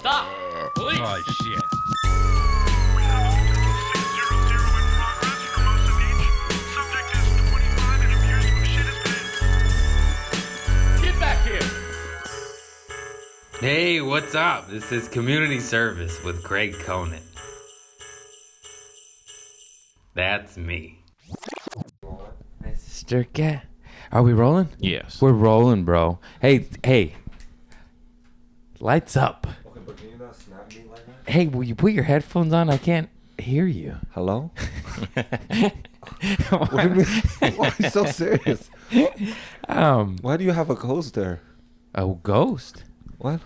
Stop! Police! Oh, shit. We have a multiple 600 in progress for most of each. Subject is 25 and appears to have shit his pants. Get back here! Hey, what's up? This is Community Service with Craig Conant. That's me. Sister Cat. Are we rolling? Yes. We're rolling, bro. Hey. Lights up. Okay, but can you not snap me like that? Hey, will you put your headphones on? I can't hear you. Hello? What do you mean? Why are you so serious? Why do you have a coaster? A ghost? What?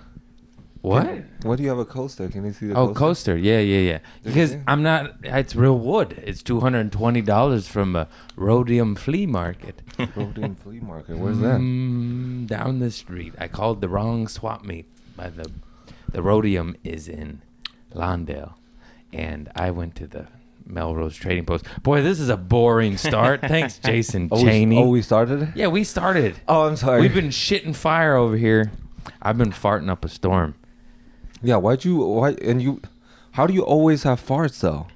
What? Why do you have a coaster? Can you see the Oh, coaster? coaster. Yeah. Because Yeah. I'm not. It's real wood. It's $220 from a rhodium flea market. Rhodium Flea Market. Where's that? Down the street. I called the wrong swap meet. By the rhodium is in Lawndale, and I went to the Melrose Trading Post. Boy, this is a boring start. Thanks, Jason Cheney. We started it? Yeah, we started. Oh, I'm sorry. We've been shitting fire over here. I've been farting up a storm. Yeah, how do you always have farts, though?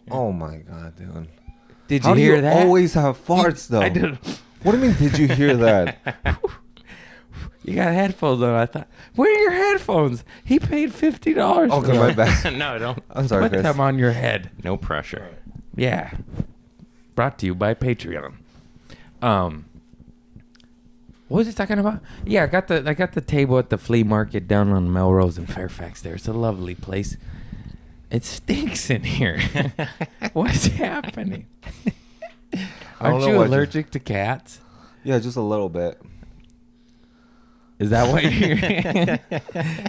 Oh, my God, dude. Did How you do hear you that? always have farts, though? I did. What do you mean, did you hear that? You got headphones on. I thought, where are your headphones? He paid $50. for Okay, my them. bad. No, don't. I'm sorry, Put Chris. them on your head. No pressure. Yeah. Brought to you by Patreon. What was he talking about? Yeah, I got the table at the flea market down on Melrose in Fairfax there. It's a lovely place. It stinks in here. What's happening? Aren't know you what allergic to cats? Yeah, just a little bit. Is that why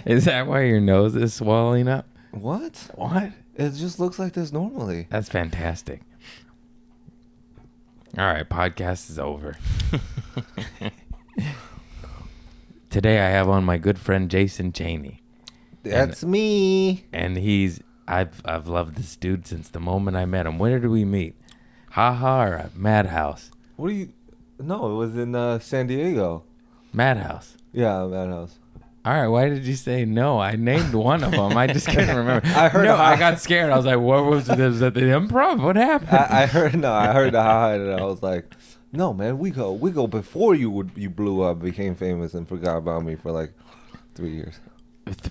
is that why your nose is swelling up? What? What? It just looks like this normally. That's fantastic. All right, podcast is over. Today I have on my good friend Jason Cheney. That's me. And I've loved this dude since the moment I met him. Where did we meet? Haha or at Madhouse? What are you? No, it was in San Diego. Madhouse. Yeah, Madhouse. All right, why did you say no? I named one of them. I just couldn't remember. I heard No, a- I got scared. I was like, what was this at the improv? What happened? I heard the hi, and I was like, no, man, we go before you blew up, became famous, and forgot about me for like 3 years.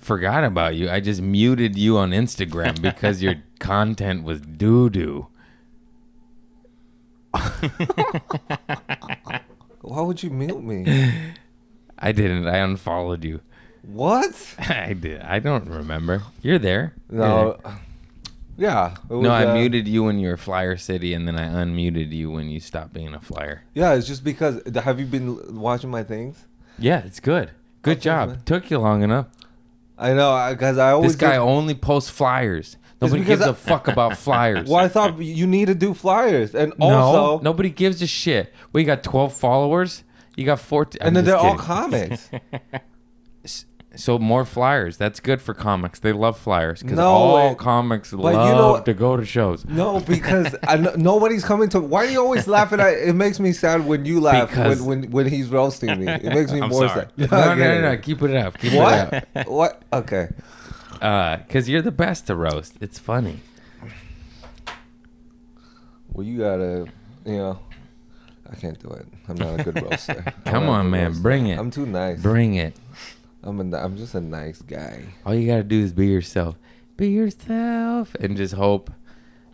Forgot about you. I just muted you on Instagram because your content was doo-doo. Why would you mute me? I didn't. I unfollowed you. What? I did. I don't remember. You're there. No. Yeah. It was, No, I muted you when you were Flyer City, and then I unmuted you when you stopped being a flyer. Yeah, it's just because. Have you been watching my things? Yeah, it's good. Good Okay, job. man. Took you long enough. I know, because I always. This guy only posts flyers. Nobody because gives a fuck about flyers. Well, I thought you need to do flyers, and No, also, nobody gives a shit. We got 12 followers. You got 14. and then they're all comics. So more flyers. That's good for comics. They love flyers because No, all wait. comics But love you know- to go to shows. No, because nobody's coming to. Why do you always laugh at? It makes me sad when you laugh Because- when he's roasting me. It makes me I'm more sorry. sad. No. Keep it up. Keep it up. What? What? Okay. Because you're the best to roast. It's funny. Well, you gotta, I can't do it. I'm not a good roaster. Come I'm not a on, good man. roaster. Bring it. I'm too nice. Bring it. I'm just a nice guy. All you got to do is be yourself. Be yourself. And just hope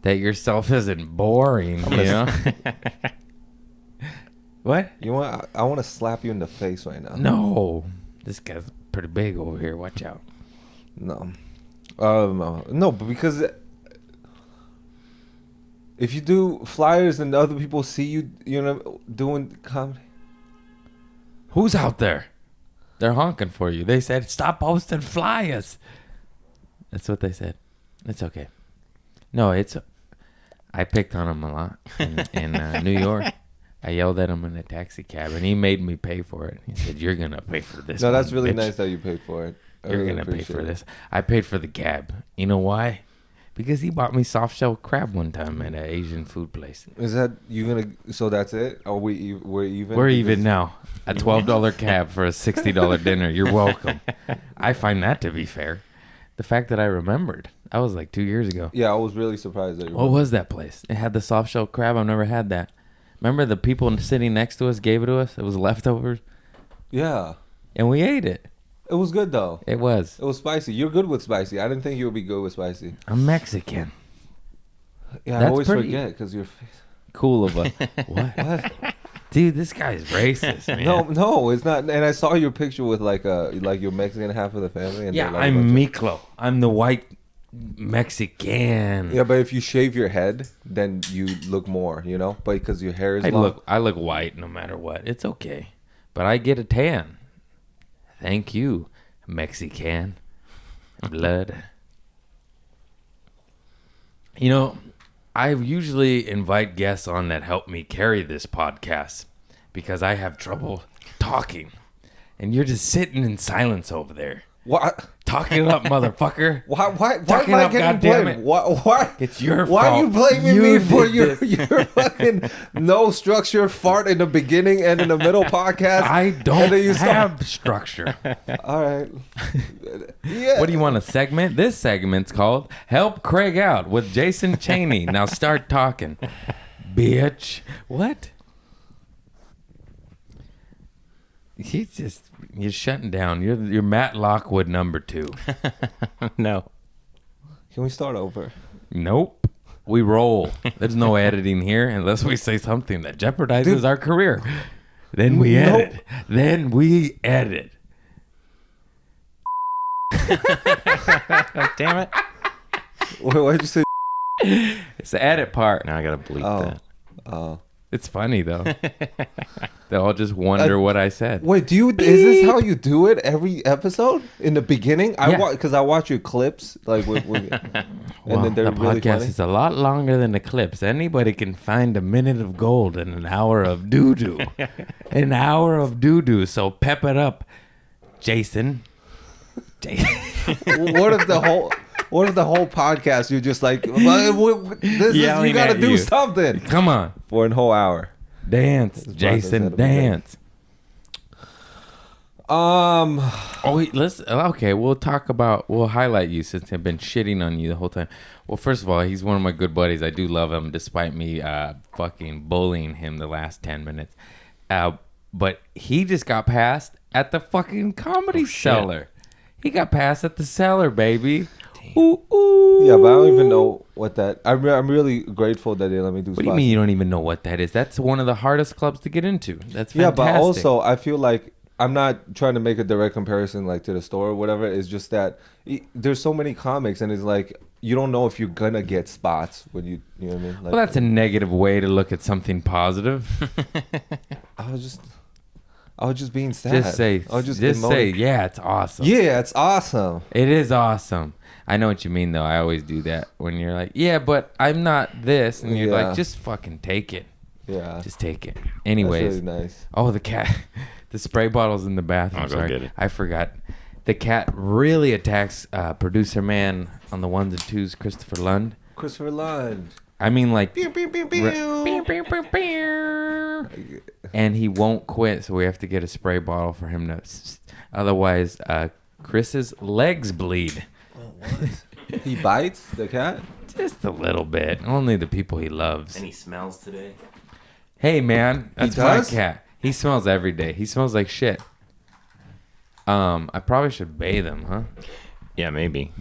that yourself isn't boring, you know? What? You want? I want to slap you in the face right now. No. This guy's pretty big over here. Watch out. No. No, but because if you do flyers and other people see you, doing comedy. Who's out there? They're honking for you. They said, stop posting flyers. That's what they said. It's okay. No, I picked on him a lot in New York. I yelled at him in a taxi cab, and he made me pay for it. He said, you're going to pay for this. No, that's one, really bitch. nice that you paid for it. You're going to pay for this. I paid for the cab. You know why? Because he bought me soft shell crab one time at an Asian food place. Is that you gonna? So that's it? Are we're even? We're even now. A $12 cab for a $60 dinner. You're welcome. I find that to be fair. The fact that I remembered. That was like 2 years ago. Yeah, I was really surprised that you What was that place? It had the soft shell crab. I've never had that. Remember the people sitting next to us gave it to us? It was leftovers. Yeah. And we ate it. It was good, though. It was. It was spicy. You're good with spicy. I didn't think you would be good with spicy. I'm Mexican. Yeah, I That's always pretty- forget because your face. Cool of a... What? What? Dude, this guy's racist, man. No, it's not. And I saw your picture with like your Mexican half of the family. And Yeah, they're, like, I'm a bunch Miklo. I'm the white Mexican. of- Yeah, but if you shave your head, then you look more, you know. But because your hair is long. I look white no matter what. It's okay. But I get a tan. Thank you, Mexican. Blood. You know, I usually invite guests on that help me carry this podcast because I have trouble talking. And you're just sitting in silence over there. What? Talk it up, motherfucker. Why Talk am it I up, getting goddammit. blamed? Why? It's your Why are you fault. blaming You me for did your this. your fucking no structure fart in the beginning and in the middle podcast? I And don't then you start- have structure. All right. Yeah. What do you want a segment? This segment's called Help Craig Out with Jason Cheney. Now start talking. Bitch. What? You're shutting down. You're Matt Lockwood number 2. No. Can we start over? Nope. We roll. There's no editing here unless we say something that jeopardizes our career. Then we Nope. edit. Then we edit. Damn it. Why did you say? It's the edit part. Now I gotta bleep Oh. that. Oh. It's funny though. They'll all just wonder what I said. Wait, is this how you do it every episode in the beginning? Yeah. Because I watch your clips, like, and Well, then they're the really podcast funny. is a lot longer than the clips. Anybody can find a minute of gold in an hour of doo-doo. An hour of doo-doo. So pep it up, Jason. What if the whole podcast you're just like, you Yelling gotta at do you. something Come on. for a whole hour. Dance, This Jason, podcast had to be great. dance. Oh, wait, we'll highlight you since I've been shitting on you the whole time. Well, first of all, he's one of my good buddies. I do love him despite me fucking bullying him the last 10 minutes. But he just got passed at the fucking Comedy Cellar. He got passed at the Cellar, baby. Ooh, ooh. Yeah, but I don't even know what that. I'm really grateful that they let me do. What do you mean you don't even know what that is? That's one of the hardest clubs to get into. That's fantastic. Yeah, but also I feel like I'm not trying to make a direct comparison like to the store or whatever. It's just that there's so many comics, and it's like you don't know if you're gonna get spots when you know what I mean. Like, Well, that's a negative way to look at something positive. I was just being sad. Just say, I was just say, emoting. yeah, it's awesome. Yeah, it's awesome. It is awesome. I know what you mean, though. I always do that when you're like, yeah, but I'm not this. And you're Yeah. like, just fucking take it. Yeah, Just take it. that's Anyways. really nice. Oh, the cat. The spray bottle's in the bathroom. I'll go Sorry. get it. I forgot. The cat really attacks producer man on the ones and twos, Christopher Lund. Christopher Lund. I mean, like, Pew, pew, pew, pew. and he won't quit, so we have to get a spray bottle for him to. Otherwise, Chris's legs bleed. He bites the cat. Just a little bit. Only the people he loves. Any smells today? Hey, man, that's my does? cat. He smells every day. He smells like shit. I probably should bathe him, huh? Yeah, maybe.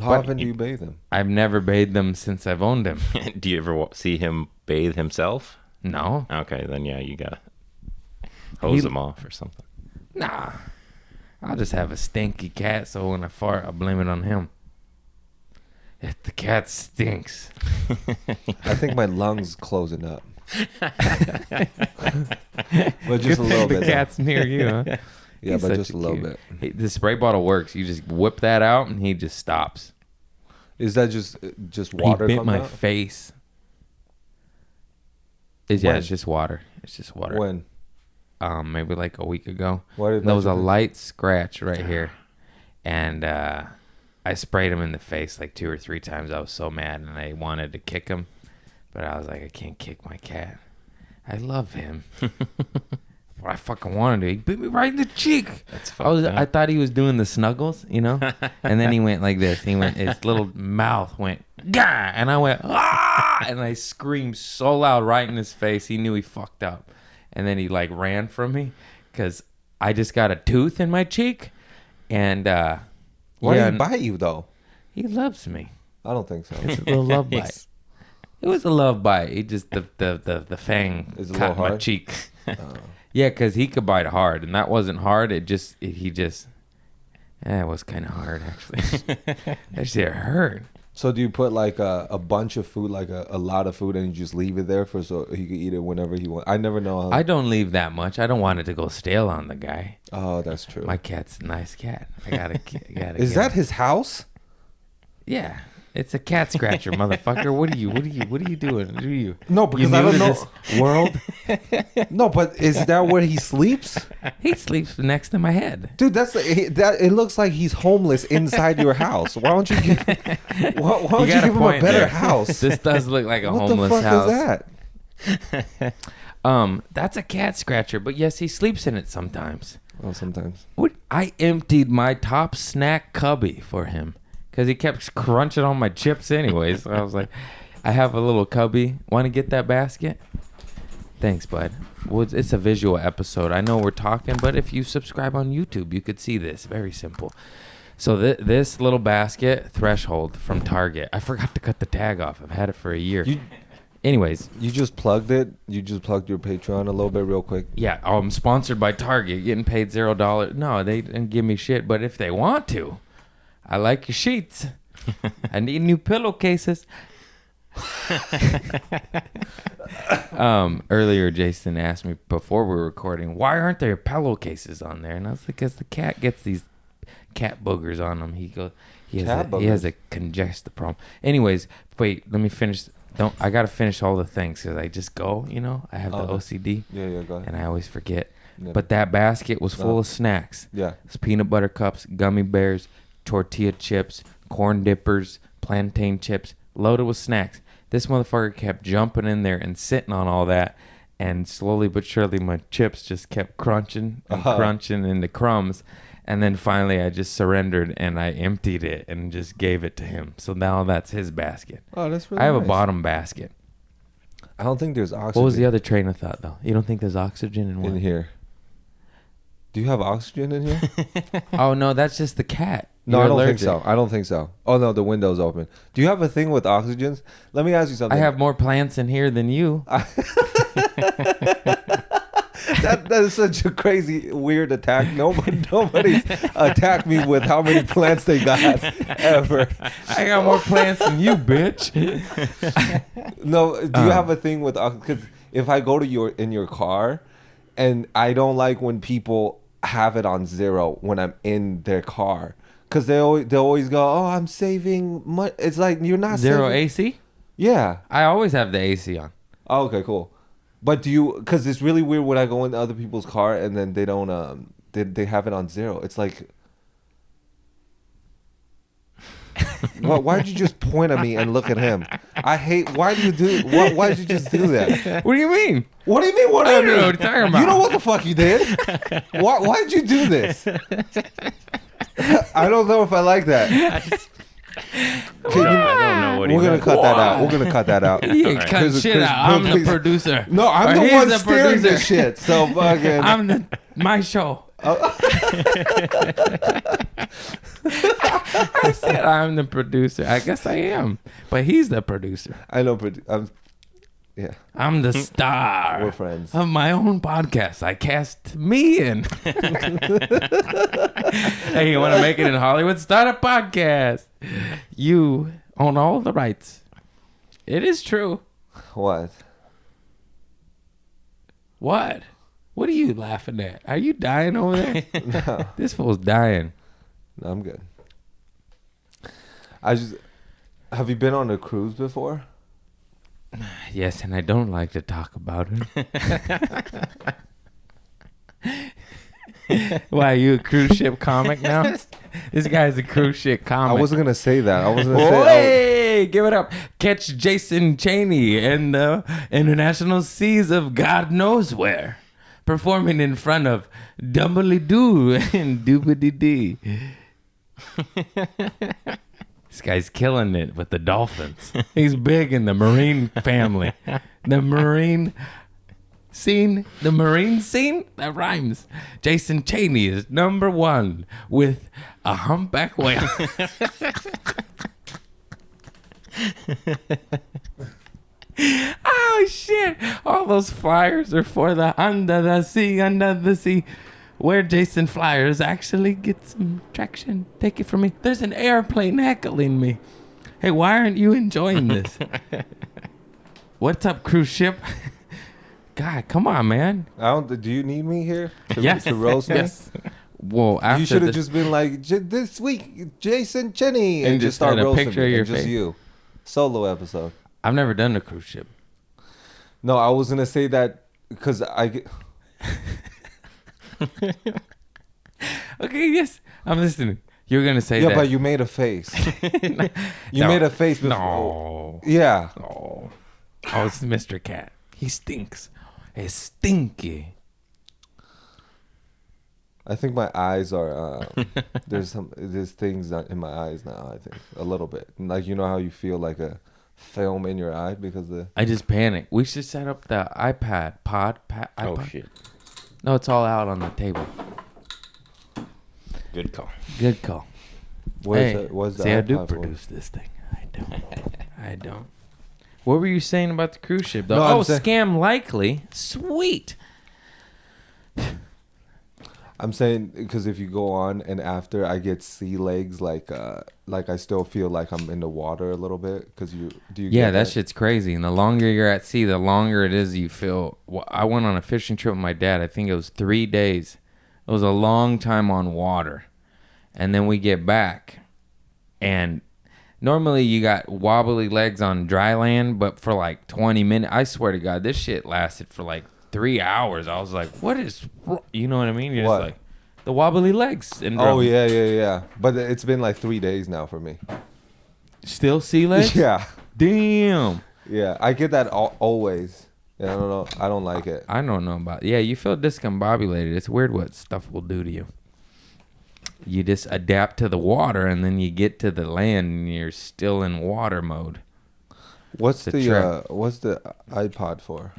How But often do you bathe him? I've never bathed him since I've owned him. Do you ever see him bathe himself? No. Okay, then yeah, you gotta hose He- him off or something. Nah. I'll just have a stinky cat, so when I fart, I'll blame it on him. If the cat stinks. I think my lungs closing up. But Good just a thing little the bit. cat's near you, huh? Yeah, He's but such just a little cute- bit. The spray bottle works. You just whip that out, and he just stops. Is that just water? He bit comes my out? face. When? It's just water. It's just water. When? Maybe like a week ago. Why did There was that a happen? light scratch right here, and I sprayed him in the face like 2 or 3 times. I was so mad, and I wanted to kick him, but I was like, I can't kick my cat. I love him, what I fucking wanted to. He bit me right in the cheek. That's I thought he was doing the snuggles, you know? And then he went like this. His little mouth went, gah! And I went, ah! And I screamed so loud right in his face. He knew he fucked up. And then he like ran from me because I just got a tooth in my cheek. And Why did he bite you though? he loves me. I don't think so. It's a little love bite. It was a love bite. He just the fang Is it a caught little my hard? cheek. Yeah, because he could bite hard, and that wasn't hard. It was kind of hard actually. Actually, it hurt. So do you put like a bunch of food, like a lot of food, and you just leave it there for so he can eat it whenever he wants? I never know. How... I don't leave that much. I don't want it to go stale on the guy. Oh, that's true. My cat's a nice cat. I gotta. Is that his house? Yeah. It's a cat scratcher, motherfucker. What are you doing? Do you? No, because You I new don't to know. this world. No, but is that where he sleeps? He sleeps next to my head. Dude, that it looks like he's homeless inside your house. Why don't you give why don't you got a give him a point better there. house? This does look like a What homeless the fuck house. is that? That's a cat scratcher, but yes, he sleeps in it sometimes. Oh, sometimes. I emptied my top snack cubby for him because he kept crunching on my chips anyways. So I was like, I have a little cubby. Want to get that basket? Thanks, bud. Well, it's a visual episode. I know we're talking, but if you subscribe on YouTube, you could see this. Very simple. So this little basket, Threshold from Target. I forgot to cut the tag off. I've had it for a year. Anyways. You just plugged it? You just plugged your Patreon a little bit real quick? Yeah, I'm sponsored by Target, getting paid $0. No, they didn't give me shit, but if they want to, I like your sheets. I need new pillowcases. Earlier, Jason asked me before we were recording, why aren't there pillowcases on there? And I was like, because the cat gets these cat boogers on him. He has a congestive problem. Anyways, wait, let me finish. I gotta finish all the things because I just go. You know, I have the OCD. Yeah, go ahead. And I always forget. Yeah. But that basket was full of snacks. Yeah. It's peanut butter cups, gummy bears, tortilla chips, corn dippers, plantain chips, loaded with snacks. This motherfucker kept jumping in there and sitting on all that, and slowly but surely my chips just kept crunching and crunching into crumbs. And then finally I just surrendered and I emptied it and just gave it to him. So now that's his basket. Oh, that's really I have a nice. bottom basket. I don't think there's oxygen. What was the other train of thought, though? You don't think there's oxygen in one? in here? Do you have oxygen in here? Oh, no, that's just the cat. No, You're I don't allergic. think so. I don't think so. Oh, no, the window's open. Do you have a thing with oxygens? Let me ask you something. I have more plants in here than you. That is such a crazy, weird attack. Nobody's attacked me with how many plants they got ever. I got more plants than you, bitch. No, do you have a thing with because if I go to your car, and I don't like when people have it on 0 when I'm in their car, because they always go, oh, I'm saving money. It's like you're not Zero saving. AC? Yeah. I always have the AC on. Oh, okay, cool. But do you? Because it's really weird when I go into other people's car and then they don't. They have it on 0. It's like. Why'd you just point at me and look at him? I hate. Why do you do? Why'd you just do that? What do you mean? What do you mean? What do I you don't mean? know what you're talking about. You know what the fuck you did? Why'd you do this? I don't know if I like that. I don't know what We're gonna meant. cut that out. We're gonna cut that out. You ain't cut Chris- shit Chris- out. I'm the please. producer. No, I'm Or the he's one the steering producer. this shit. So fucking. I'm my show. I said I'm the producer. I guess I am. But he's the producer. I know. Yeah, I'm the star. we're friends. Of my own podcast. I cast me in. Hey, you want to make it in Hollywood? Start a podcast. You own all the rights. It is true. What? What? What are you laughing at? Are you dying over there? No, This fool's dying. no, I'm good. Have you been on a cruise before? Yes, and I don't like to talk about it. Why, are you a cruise ship comic now? This guy's a cruise ship comic. I wasn't gonna say that. I wasn't gonna say. Hey, give it up. Catch Jason Cheny in the international seas of God knows where. performing in front of Dumbly Doo and Doobity Dee. This guy's killing it with the dolphins. He's big in the marine family. The marine scene. That rhymes. Jason Cheny is number 1 with a humpback whale. Oh shit! All those flyers are for the under the sea, where Jason Flyers actually get some traction. Take it from me. There's an airplane heckling me. Hey, why aren't you enjoying this? What's up, cruise ship? God, come on, man. Do you need me here to, Yes. to roast me? Yes. Well, after You should have this- just been like, this week, Jason Cheny, And and just just start had a roasting picture me, of your and just face. you. Solo episode. I've never done a cruise ship. No, I was gonna say that because Okay, yes, I'm listening. You're gonna say yeah, that. but you made a face. You No. made a face before. No. Yeah. Oh, it's Mr. Cat. He stinks. It's stinky. I think my eyes are. There's things in my eyes now. I think a little bit. Like you know how you feel like a film in your eye because the. I just panicked. We should set up the iPad iPod. Oh shit. No, it's all out on the table. Good call. Good call. What's the see, I do iPod for? produce this thing. I don't. What were you saying about the cruise ship, though? No, I'm oh, saying- scam likely. Sweet. I'm saying because if you go on and after I get sea legs, like I still feel like I'm in the water a little bit because you Yeah, get that shit's crazy. And the longer you're at sea, the longer it is you feel. Well, I went on a fishing trip with my dad. I think it was 3 days. It was a long time on water. And then we get back. And normally you got wobbly legs on dry land, but for like 20 minutes, I swear to God, this shit lasted for like 3 hours. I was like, what is wrong? You know what I mean? You're What? just like, the wobbly legs. And Oh yeah. But it's been like 3 days now for me. Still sea legs? Yeah. Damn. Yeah, I get that always. Yeah, I don't know. I don't like it. I don't know about. Yeah, you feel discombobulated. It's weird what stuff will do to you. You just adapt to the water, and then you get to the land, and you're still in water mode. What's It's a trip. what's the iPod for?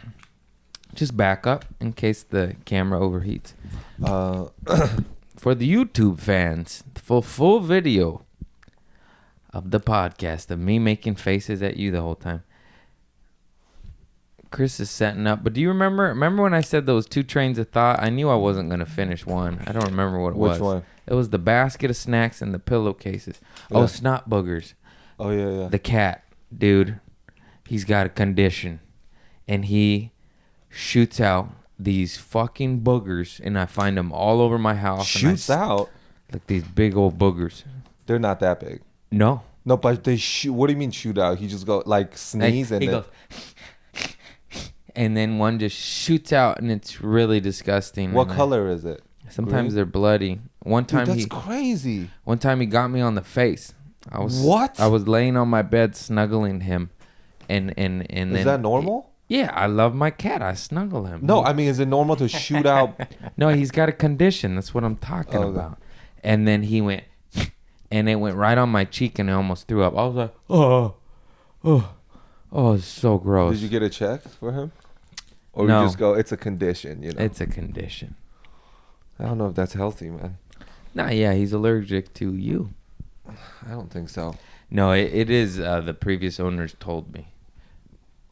Just back up in case the camera overheats. Uh, For the YouTube fans, for full video of the podcast of me making faces at you the whole time. Chris is setting up. But do you remember when I said those 2 trains of thought? I knew I wasn't going to finish one. I don't remember what it was. Which one? It was the basket of snacks and the pillowcases. Yeah. Oh, snot boogers. Oh yeah. The cat, dude, he's got a condition. And he shoots out these fucking boogers. And I find them all over my house. and I Shoots out. Like these big old boogers. They're not that big. No. No, but they shoot. What do you mean shoot out? He just go like sneeze Like, and he then. goes, and then one just shoots out, and it's really disgusting. What And color is it? Sometimes Green? they're bloody. One Dude, time that's crazy. one time he got me on the face. I was What? I was laying on my bed snuggling him, and then Is that normal? Yeah, I love my cat. I snuggle him. No, I mean, is it normal to shoot out? No, he's got a condition. That's what I'm talking Oh, okay. about. And then he went, and it went right on my cheek, and I almost threw up. I was like, oh, it's so gross. Did you get a check for him? Or No. you just go, it's a condition, you know? It's a condition. I don't know if that's healthy, man. Nah, yeah, he's allergic to you. I don't think so. No, it is. The previous owners told me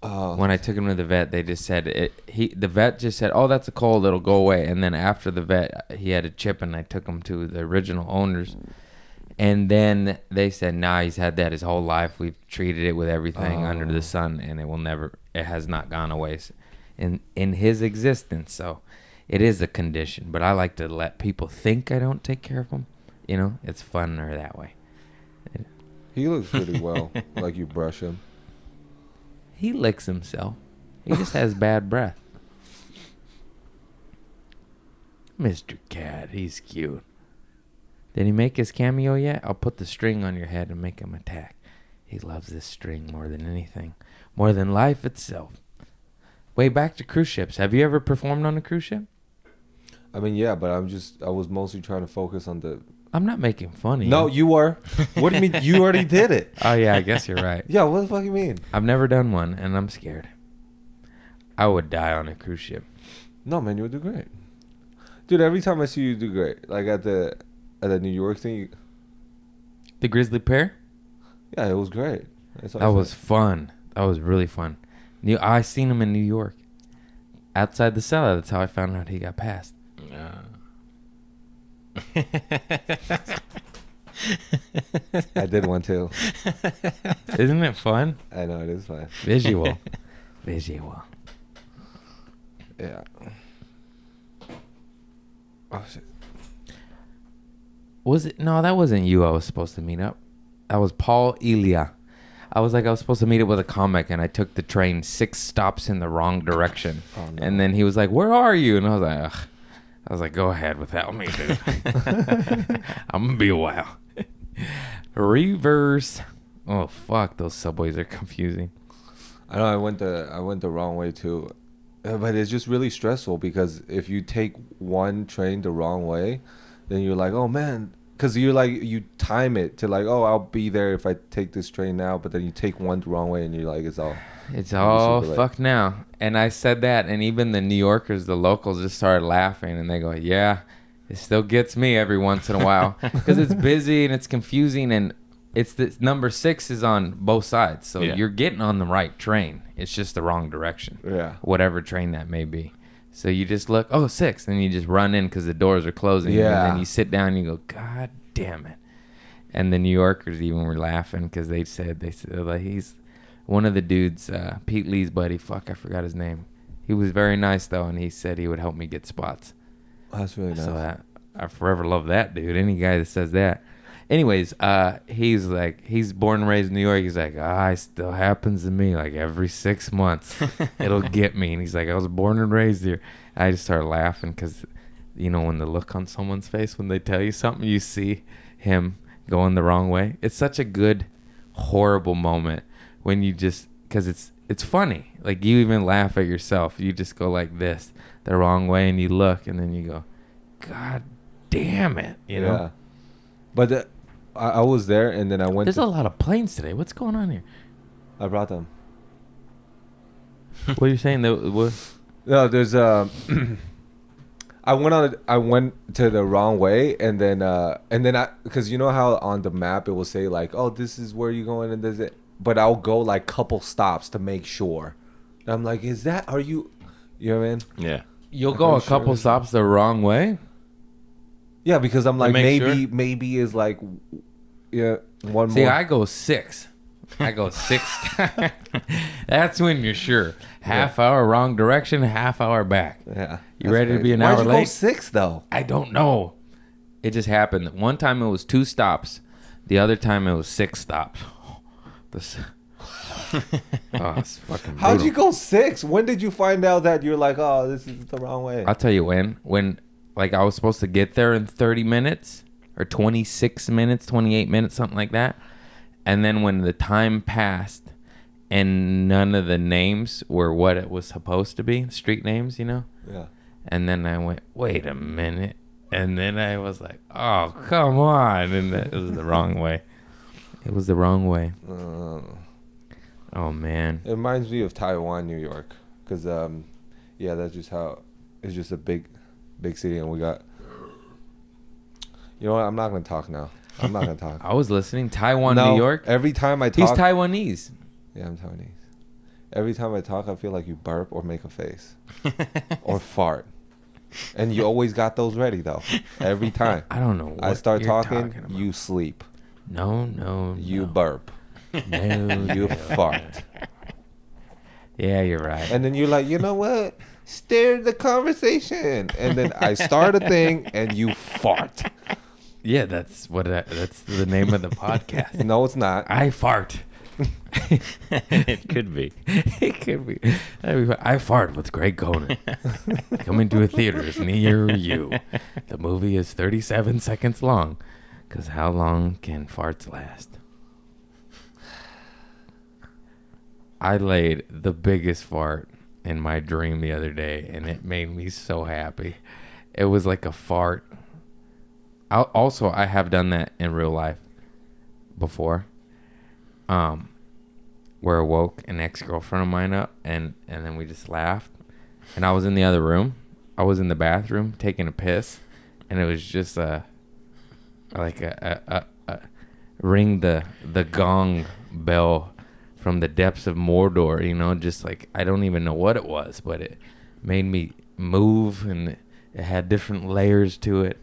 when I took him to the vet. They just said the vet just said, "Oh, that's a cold. It'll go away." And then after the vet, he had a chip, and I took him to the original owners. And then they said, "Nah, he's had that his whole life. We've treated it with everything under the sun, and it has not gone away in his existence." So it is a condition. But I like to let people think I don't take care of them. You know, it's funner that way. He looks pretty well. Like you brush him. He licks himself. He just has bad breath. Mr. Cat, he's cute. Did he make his cameo yet? I'll put the string on your head and make him attack. He loves this string more than anything. More than life itself. Way back to cruise ships. Have you ever performed on a cruise ship? I mean, yeah, but I was mostly trying to focus on the. I'm not making fun of you. No, you were. What do you mean? You already did it. Oh yeah, I guess you're right. Yeah, what the fuck you mean? I've never done one, and I'm scared. I would die on a cruise ship. No, man, you would do great. Dude, every time I see you do great. Like at the New York thing. The grizzly pear? Yeah, it was great. That's what That I was said. fun. That was really fun. I seen him in New York. Outside the cellar. That's how I found out he got passed. I did one too. Isn't it fun? I know it is fun. Visual. Visual. Yeah. Oh shit. Was it? No, that wasn't you I was supposed to meet up. That was Paul Elia. I was supposed to meet up with a comic, and I took the train 6 stops in the wrong direction. Oh, no. And then he was like, "Where are you?" And I was like, ugh. I was like, "Go ahead without me, dude. I'm gonna be a while." Reverse. Oh fuck, those subways are confusing. I know I went the wrong way too, but it's just really stressful because if you take one train the wrong way, then you're like, oh man, because you're like you time it to like, oh, I'll be there if I take this train now, but then you take one the wrong way and you're like, it's all super late. Fucked now. And I said that, and even the New Yorkers, the locals, just started laughing, and they go, "Yeah, it still gets me every once in a while because it's busy and it's confusing, and it's the number 6 is on both sides, so Yeah. you're getting on the right train. It's just the wrong direction, Yeah. whatever train that may be. So you just look, oh, 6, and you just run in because the doors are closing, Yeah. and then you sit down and you go, God damn it. And the New Yorkers even were laughing because they said like he's one of the dudes, Pete Lee's buddy. Fuck, I forgot his name. He was very nice though, and he said he would help me get spots. That's really nice. So I forever love that dude. Any guy that says that. Anyways, he's like, he's born and raised in New York. He's like, it still happens to me like every 6 months. It'll get me. And he's like, I was born and raised here. I just started laughing because, you know, when the look on someone's face when they tell you something, you see him going the wrong way. It's such a good, horrible moment when you just, because it's funny. Like you even laugh at yourself. You just go like this, the wrong way, and you look, and then you go, God damn it, you know? Yeah. But I was there, and then I went. There's a lot of planes today. What's going on here? I brought them. What are you saying? What? No, there's I went to the wrong way, and then because you know how on the map it will say like, oh, this is where you're going, and there's it. But I'll go like couple stops to make sure. And I'm like, are you know what I mean? Yeah. You'll I'm go a pretty sure couple it's- stops the wrong way? Yeah, because I'm like make maybe is like, yeah, one See, more. I go 6. I go 6. That's when you're sure. Half hour wrong direction, half hour back. Yeah. You ready to be an Why'd hour you late? go 6 though? I don't know. It just happened. One time it was 2 stops. The other time it was 6 stops. It's fucking brutal. How'd you go 6? When did you find out that you're like, oh, this is the wrong way? I'll tell you when like I was supposed to get there in 30 minutes or 26 minutes, 28 minutes, something like that. And then when the time passed and none of the names were what it was supposed to be, street names, you know? Yeah. And then I went, wait a minute. And then I was like, oh, come on. And it was the wrong way. It was the wrong way. Oh, man. It reminds me of Taiwan, New York, because yeah, that's just how it's just a big city, and we got. You know what? I'm not gonna talk now. I'm not gonna talk. I was listening. Taiwan, No, New York. Every time I talk, He's Taiwanese. yeah, I'm Taiwanese. Every time I talk, I feel like you burp or make a face or fart, and you always got those ready though. Every time I don't know. What I start you're talking, about. you sleep, No. you burp, No, you no. fart, Yeah, you're right. and then you're like, you know what? Steer the conversation, and then I start a thing, and you fart. Yeah, that's the name of the podcast. No, it's not. I fart. It could be. It could be. I fart with Greg Conan. Coming to a theaters near you. The movie is 37 seconds long. Because how long can farts last? I laid the biggest fart in my dream the other day, and it made me so happy. It was like a fart. Also, I have done that in real life before. Where I woke an ex-girlfriend of mine up, and then we just laughed. And I was in the other room. I was in the bathroom taking a piss, and it was just ring the gong bell from the depths of Mordor, you know, just like, I don't even know what it was, but it made me move, and it had different layers to it,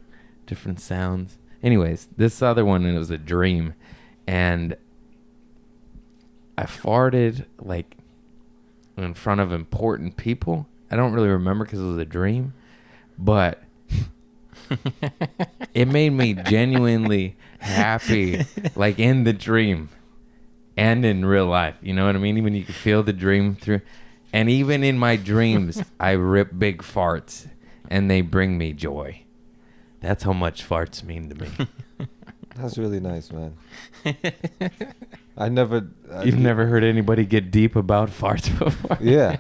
different sounds. Anyways, this other one, it was a dream, and I farted like in front of important people. I don't really remember because it was a dream, but it made me genuinely happy, like in the dream and in real life. You know what I mean? Even you can feel the dream through. And even in my dreams, I rip big farts, and they bring me joy. That's how much farts mean to me. That's really nice, man. You've never heard anybody get deep about farts before? Yeah.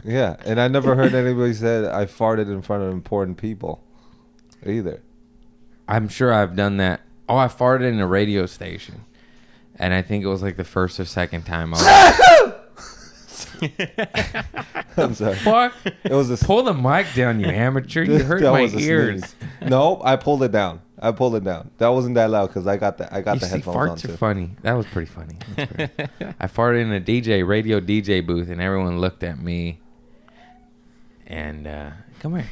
Yeah. And I never heard anybody said I farted in front of important people either. I'm sure I've done that. Oh, I farted in a radio station. And I think it was like the first or second time I was I'm sorry. fuck? It was a Pull the mic down, you amateur. You hurt that my was a ears. sneeze. No, I pulled it down. That wasn't that loud because I got the You headphones see, on farts too. are funny. That was pretty funny. I farted in a radio DJ booth, and everyone looked at me. And come here.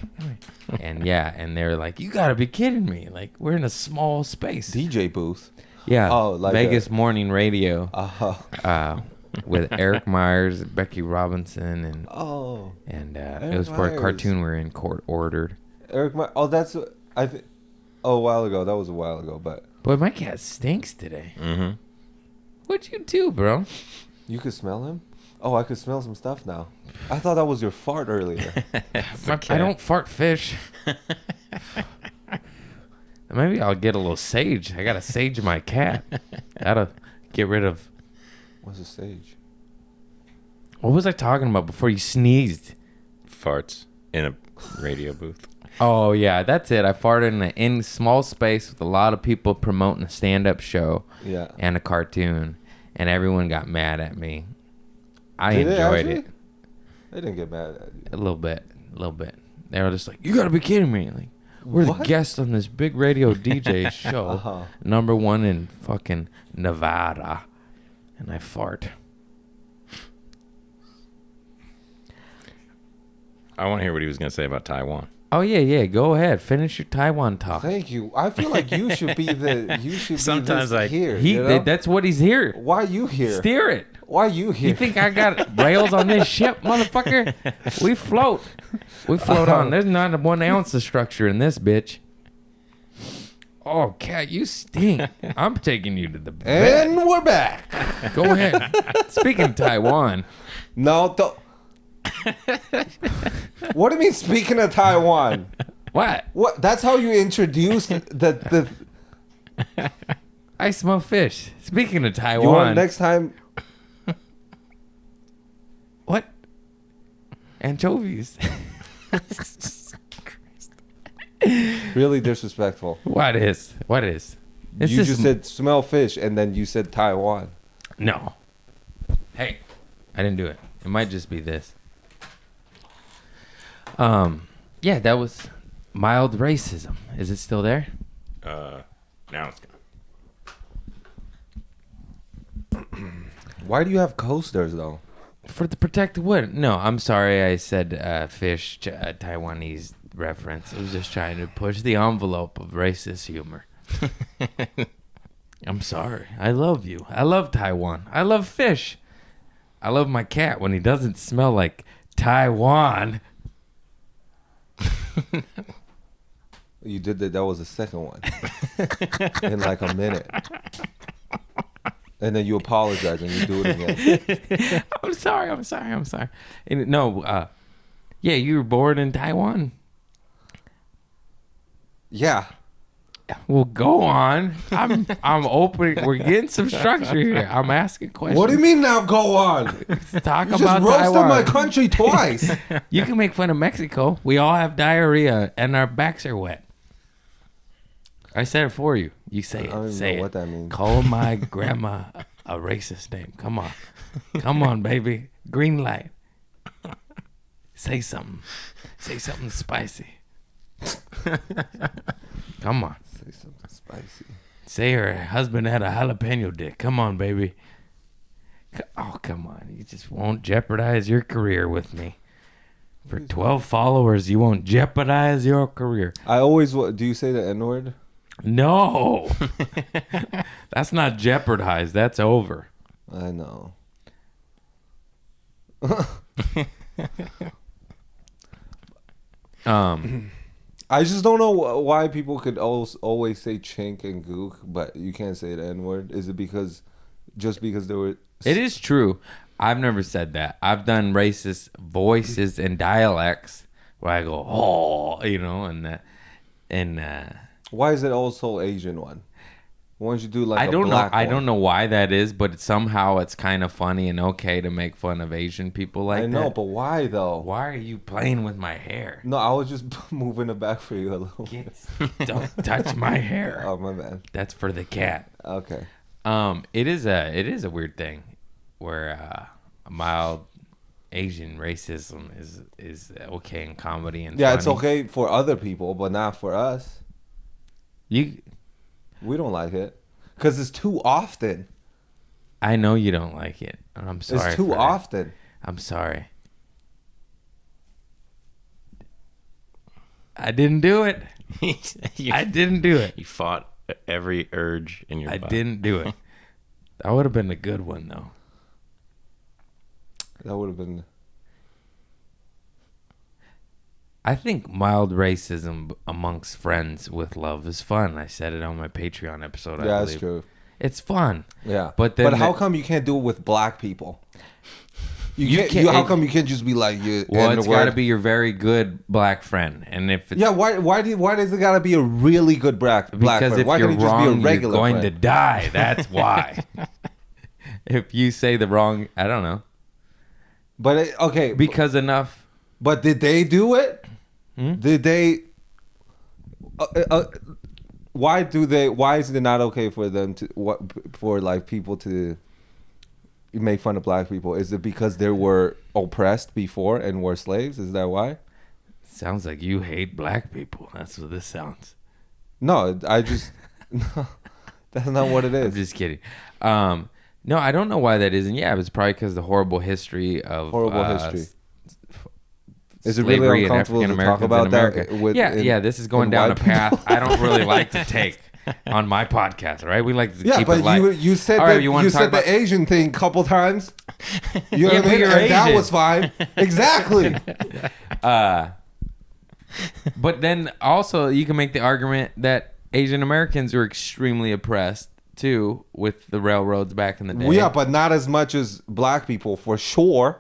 And yeah, and they were like, "You gotta be kidding me! Like, we're in a small space." DJ booth. Yeah. Oh, like Vegas morning radio. Oh. With Eric Myers, Becky Robinson, and Oh. it was for a Myers. cartoon we were in court ordered. Eric. That's I think. Oh, a while ago. That was a while ago, but Boy, my cat stinks today. Mm-hmm. What'd you do, bro? you could smell him. Oh, I could smell some stuff now. I thought that was your fart earlier. I don't fart fish. Maybe I'll get a little sage. I gotta sage my cat. Gotta get rid of. What's a stage? What was I talking about before you sneezed? Farts in a radio booth. Oh yeah, that's it. I farted in a small space with a lot of people promoting a stand-up show Yeah. and a cartoon, and everyone got mad at me. I Did they enjoyed actually? it They didn't get mad at you. a little bit. They were just like, "You gotta be kidding me!" Like, we're What? the guests on this big radio DJ show, Uh-huh. #1 in fucking Nevada, and I fart. I want to hear what he was going to say about Taiwan. Oh yeah. Go ahead, finish your Taiwan talk. Thank you. I feel like you should be the. You should Sometimes be this I- here. You know? That's what he's here. Why you here? Steer it. Why you here? You think I got rails on this ship, motherfucker? We float. We float on. There's not 1 ounce of structure in this bitch. Oh, cat, you stink. I'm taking you to the vet. And we're back. Go ahead. Speaking of Taiwan, No, what do you mean? Speaking of Taiwan, what? what? That's how you introduce the. I smell fish. Speaking of You Taiwan, want next time? what? Anchovies. Really disrespectful. What is? It's You just said smell fish, and then you said Taiwan. no. Hey, I didn't do it. It might just be this. Yeah, that was mild racism. Is it still there? Now it's gone. Why do you have coasters though? For the protected wood. No, I'm sorry. I said fish, Taiwanese reference. I was just trying to push the envelope of racist humor. I'm sorry. I love you. I love Taiwan. I love fish. I love my cat when he doesn't smell like Taiwan. You did that. That was the second one in like a minute, and then you apologize and you do it again. I'm sorry. And yeah, you were born in Taiwan. Yeah, Well, go on. I'm open. We're getting some structure here. I'm asking questions. What do you mean now? Go on. Talk You just about roasted Taiwan. my country twice. You can make fun of Mexico. We all have diarrhea and our backs are wet. I said it for you. You say I don't it. even Say know it. what that means. Call my grandma a racist name. Come on. Come on, baby. Green light. Say something. Say something spicy. Come on. Say something spicy. Say her husband had a jalapeno dick. Come on, baby. Oh, come on. You just won't jeopardize your career with me. For 12 followers, you won't jeopardize your career. I always do you say the N-word? No. That's not jeopardize. That's over. I know. I just don't know why people could always say chink and gook, but you can't say the N-word. Is it because they were... It is true. I've never said that. I've done racist voices and dialects where I go, oh, you know, and Why is it also Asian one? Why don't you do like I don't a know. black I one? don't know why that is, but somehow it's kind of funny and okay to make fun of Asian people like I know, that. but why though? Why are you playing with my hair? No, I was just moving it back for you a little. Don't touch my hair. Oh my bad. That's for the cat. Okay. It is a weird thing where mild Asian racism is okay in comedy and Yeah, it's funny. okay for other people, but not for us. We don't like it because it's too often. I know you don't like it. I'm sorry. It's too for that. often. I'm sorry. I didn't do it. I didn't do it. You fought every urge in your I body. didn't do it. That would have been a good one, though. That would have been. I think mild racism amongst friends with love is fun. I said it on my Patreon episode. I Yeah, believe. that's true. It's fun. Yeah, But then how come you can't do it with black people? You Can't. How it- come you can't just be like you? Well, and it's the got to word- be your very good black friend, and if it's Yeah, why does it gotta be a really good black because friend? if Why you're can't it just wrong, be a you're regular going friend? to die. That's why. If you say the wrong, I don't know, But okay, because enough. but did they do it? Hmm? Did they? Why is it not okay for them for like people to make fun of black people? Is it because they were oppressed before and were slaves? Is that why? Sounds like you hate black people. That's what this sounds. No, I just no, that's not what it I'm is. just kidding. No, I don't know why that is, and yeah, it's probably because the horrible history of Horrible history. Is it really slavery and uncomfortable to African talk Americans in about that? America. Yeah. This is going down a white path people? I don't really like to take on my podcast. Right? We like to Yeah, keep but it light. you said All right, that you wanna you talk said about- the Asian thing a couple times. You know Yeah, what I but mean? you're And that Asian. was fine. Exactly. But then also you can make the argument that Asian Americans were extremely oppressed too with the railroads back in the day. Well, yeah, but not as much as black people for sure.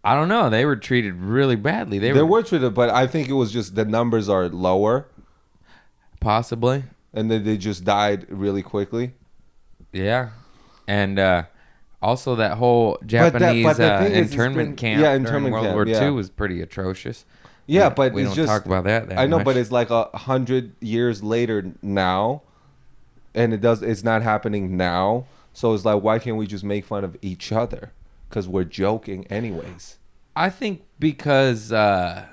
I don't know. They were treated really badly. They were treated, but I think it was just the numbers are lower, possibly. and then they just died really quickly. Yeah. And also that whole Japanese but the thing is, it's internment been- camp yeah, during internment World camp, War yeah. II was pretty atrocious. Yeah, but we it's don't just talk about that I know, much. but it's like 100 years later now, and it's not happening now. So it's like, why can't we just make fun of each other? Because we're joking anyways. I think because I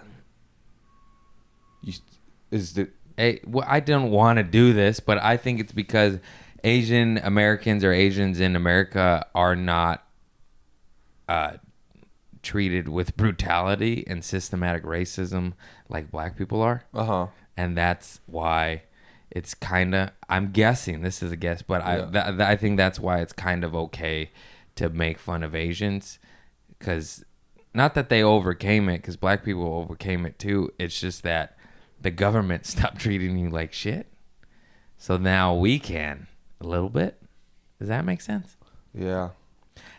don't want to do this, but I think it's because Asian Americans or Asians in America are not treated with brutality and systematic racism like black people are. And that's why it's kind of, I'm guessing, this is a guess, but I think that's why it's kind of okay to make fun of Asians, because not that they overcame it, because black people overcame it too. It's just that the government stopped treating you like shit. So now we can a little bit. Does that make sense? Yeah.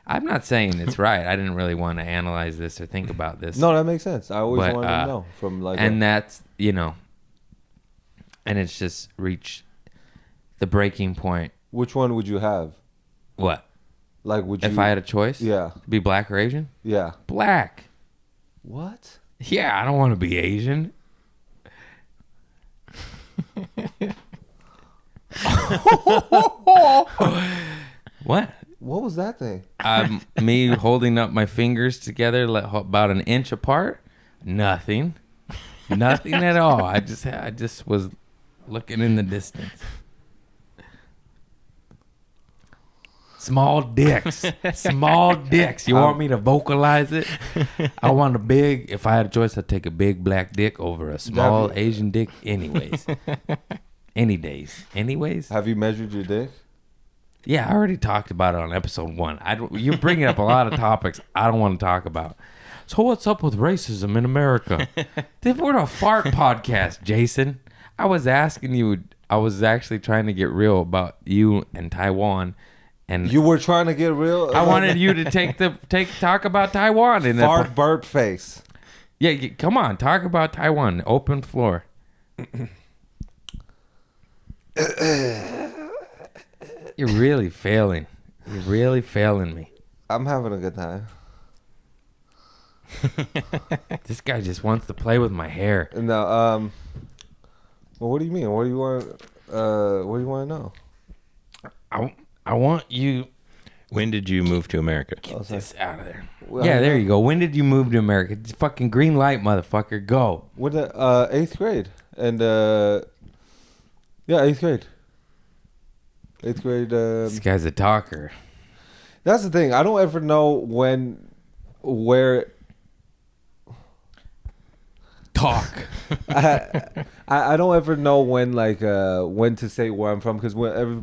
I'm not saying it's right. I didn't really want to analyze this or think about this. No, that makes sense. I always But, wanted to know from like. and that's, and it's just reached. the breaking point. Which one would you have? What? Like, would you? If I had a choice? Yeah. Be black or Asian? Yeah. Black. What? Yeah, I don't want to be Asian. What? What was that thing? Me holding up my fingers together about an inch apart? Nothing. Nothing at all. I just was looking in the distance. Small dicks. Small dicks. You want me to vocalize it? I want a big, if I had a choice, I'd take a big black dick over a small Asian dick anyways. Any days. Anyways. Have you measured your dick? Yeah, I already talked about it on episode 1. You're bringing up a lot of topics I don't want to talk about. So what's up with racism in America? We're a fart podcast, Jason. I was asking you, I was actually trying to get real about you and Taiwan. And You were trying to get real. I wanted you to talk about Taiwan. In Fart burp face. Yeah, come on, talk about Taiwan. Open floor. You're really failing. You're really failing me. I'm having a good time. This guy just wants to play with my hair. No. Well, what do you mean? What do you want? What do you want to know? I want you. When did you move to America? Get this out of there. Well, Yeah, there you go. When did you move to America? It's fucking green light, motherfucker. Go. With the 8th grade, and yeah, 8th grade. 8th grade. This guy's a talker. That's the thing. I don't ever know where. Talk. I don't ever know when to say where I'm from, because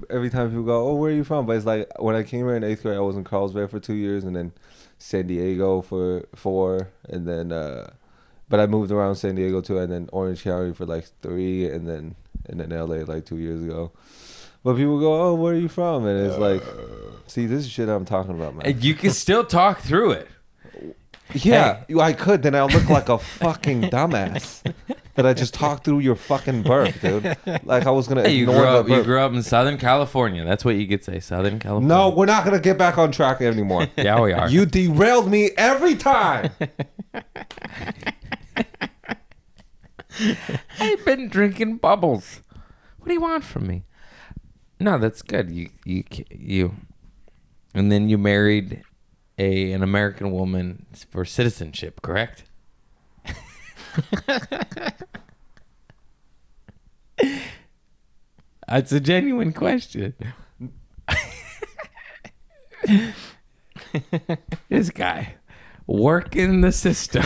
every time people go, oh, where are you from? But it's like when I came here in 8th grade, I was in Carlsbad for 2 years, and then San Diego for 4, and then but I moved around San Diego too, and then Orange County for like 3, and then LA like 2 years ago. But people go, oh, where are you from? And it's like, see, this is shit I'm talking about, man. You can still talk through it. Yeah, I could. Then I'll look like a fucking dumbass that I just talked through your fucking burp, dude. Like I was gonna You ignore the burp. you grew up in Southern California. That's what you could say. Southern California. No, we're not gonna get back on track anymore. Yeah, we are. You derailed me every time. I've been drinking bubbles. What do you want from me? No, that's good. You, and then you married an American woman for citizenship, correct? That's a genuine question. This guy working the system.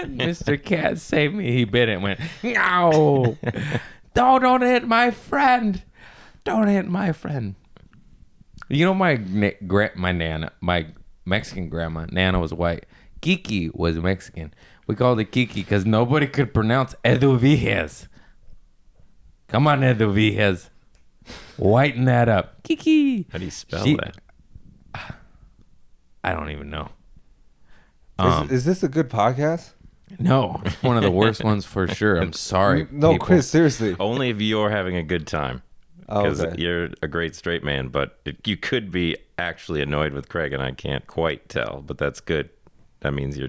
Mr. Cat saved me. He bit it and went, no. Don't hit my friend. Don't hit my friend. You know, my Nana, my Mexican grandma, Nana was white. Kiki was Mexican. We called it Kiki because nobody could pronounce Eduviges. Come on, Eduviges. Whiten that up. Kiki. How do you spell that? I don't even know. Is this a good podcast? No, it's one of the worst ones for sure. I'm sorry. No, people. Chris, seriously. Only if you're having a good time. Because Okay. you're a great straight man, but you could be actually annoyed with Craig, and I can't quite tell. But that's good. That means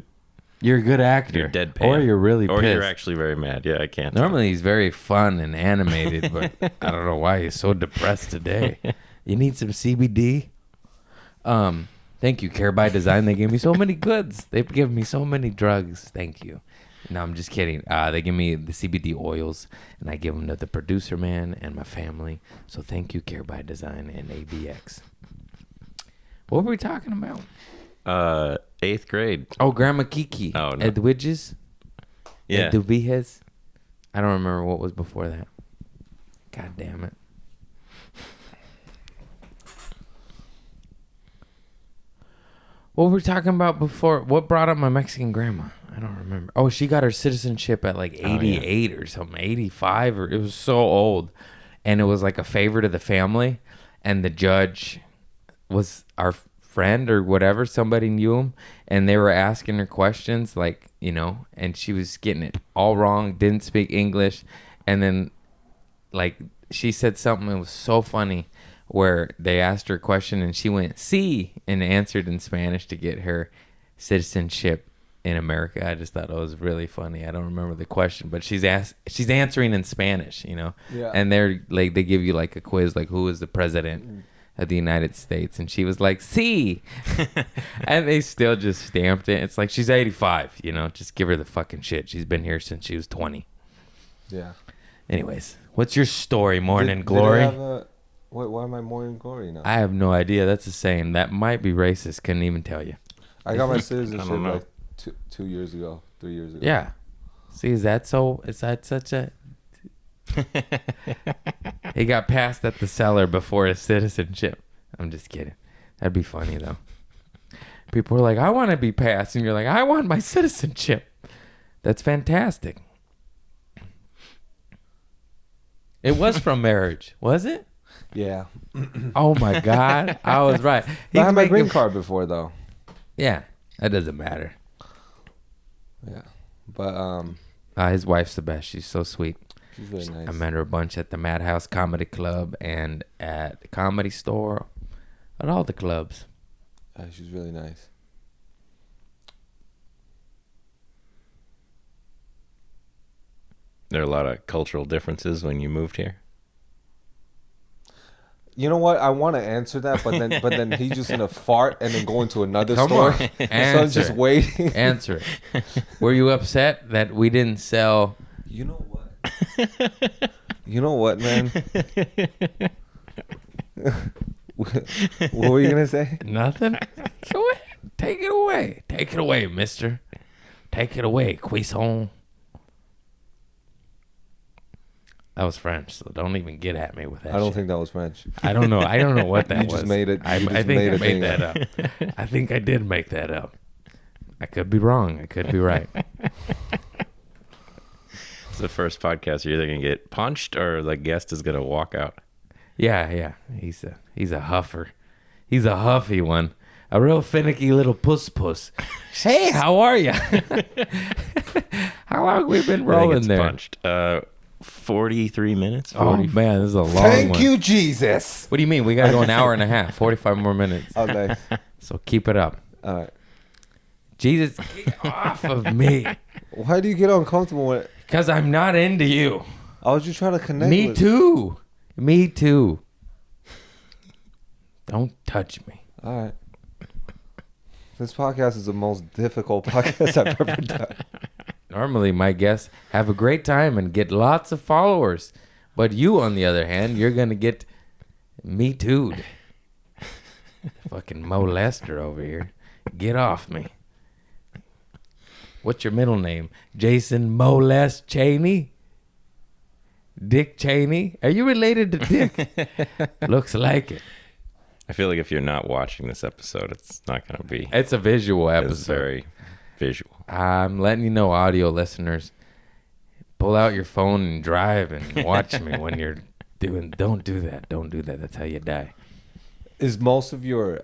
You're a good actor. you're deadpan, Or you're really or pissed. you're actually very mad. Yeah, I can't. tell. Normally he's very fun and animated, but I don't know why he's so depressed today. You need some CBD? Thank you, Care by Design. They gave me so many goods. They've given me so many drugs. Thank you. No, I'm just kidding. They give me the CBD oils, and I give them to the producer man and my family. So thank you, Care by Design and ABX. What were we talking about? 8th grade. Oh, Grandma Kiki. Oh, no. Edwiges? Yeah. Eduviges? I don't remember what was before that. God damn it. What were we talking about before? What brought up my Mexican grandma? I don't remember. Oh, she got her citizenship at like 88 or something, 85, or it was so old. And it was like a favor to the family. And the judge was our friend or whatever. Somebody knew him. And they were asking her questions, like, you know, and she was getting it all wrong, didn't speak English. And then, like, she said something that was so funny where they asked her a question and she went, "Sí," and answered in Spanish to get her citizenship in America. I just thought it was really funny. I don't remember the question, but she's answering in Spanish, you know? Yeah. And they're like, they give you like a quiz, like, who is the president of the United States? And she was like, "Sí." And they still just stamped it. It's like, she's 85, you know? Just give her the fucking shit. She's been here since she was 20. Yeah. Anyways, what's your story, Morning Did Glory? they have why am I Morning Glory now? I have no idea. That's a saying. That might be racist. Couldn't even tell you. I got my I citizenship don't know. like 2 years ago, 3 years ago. Yeah. See, is that such a... He got passed at the cellar before his citizenship. I'm just kidding. That'd be funny, though. People are like, "I want to be passed." And you're like, "I want my citizenship." That's fantastic. It was from marriage, was it? Yeah. Oh, my God. I was right. I He's had my making- green card before though. Yeah, that doesn't matter. Yeah. But His wife's the best. She's so sweet. she's really nice. I met her a bunch at the Madhouse Comedy Club and at the Comedy Store, at all the clubs. She's really nice. There are a lot of cultural differences when you moved here. You know what? I want to answer that, but then he's just gonna fart and then go into another Come store. on, So I'm answer just it. waiting. Answer it. Were you upset that we didn't sell? You know what? You know what, man? What were you gonna say? Nothing? Go ahead. Take it away. Take it away, mister. Take it away, Cuisson. That was French, so don't even get at me with that I don't shit. think that was French. I don't know. I don't know what that You was. just made it. I You just think made I a made thing that up. I think I did make that up. I could be wrong. I could be right. It's the first podcast. You're either gonna get punched or the guest is gonna walk out. Yeah. He's a huffer. He's a huffy one. A real finicky little puss. Hey, how are you? How long we been I think rolling it's there? punched. 43 minutes. Oh 40. man, this is a long Thank one. you, Jesus. What do you mean? We gotta go an hour and a half, 45 more minutes. Oh, nice. So keep it up. All right. Jesus, get off of me. Why do you get uncomfortable when? Because I'm not into you. I was just trying to connect. Me with too. Me too. Don't touch me. All right. This podcast is the most difficult podcast I've ever done. Normally, my guests have a great time and get lots of followers. But you, on the other hand, you're going to get me too'd. Fucking molester over here. Get off me. What's your middle name? Jason Molest Cheney? Dick Cheney? Are you related to Dick? Looks like it. I feel like if you're not watching this episode, it's not gonna be. It's a visual It's episode. very visual. I'm letting you know, audio listeners, pull out your phone and drive and watch me when you're doing. Don't do that. Don't do that. That's how you die. Is most of your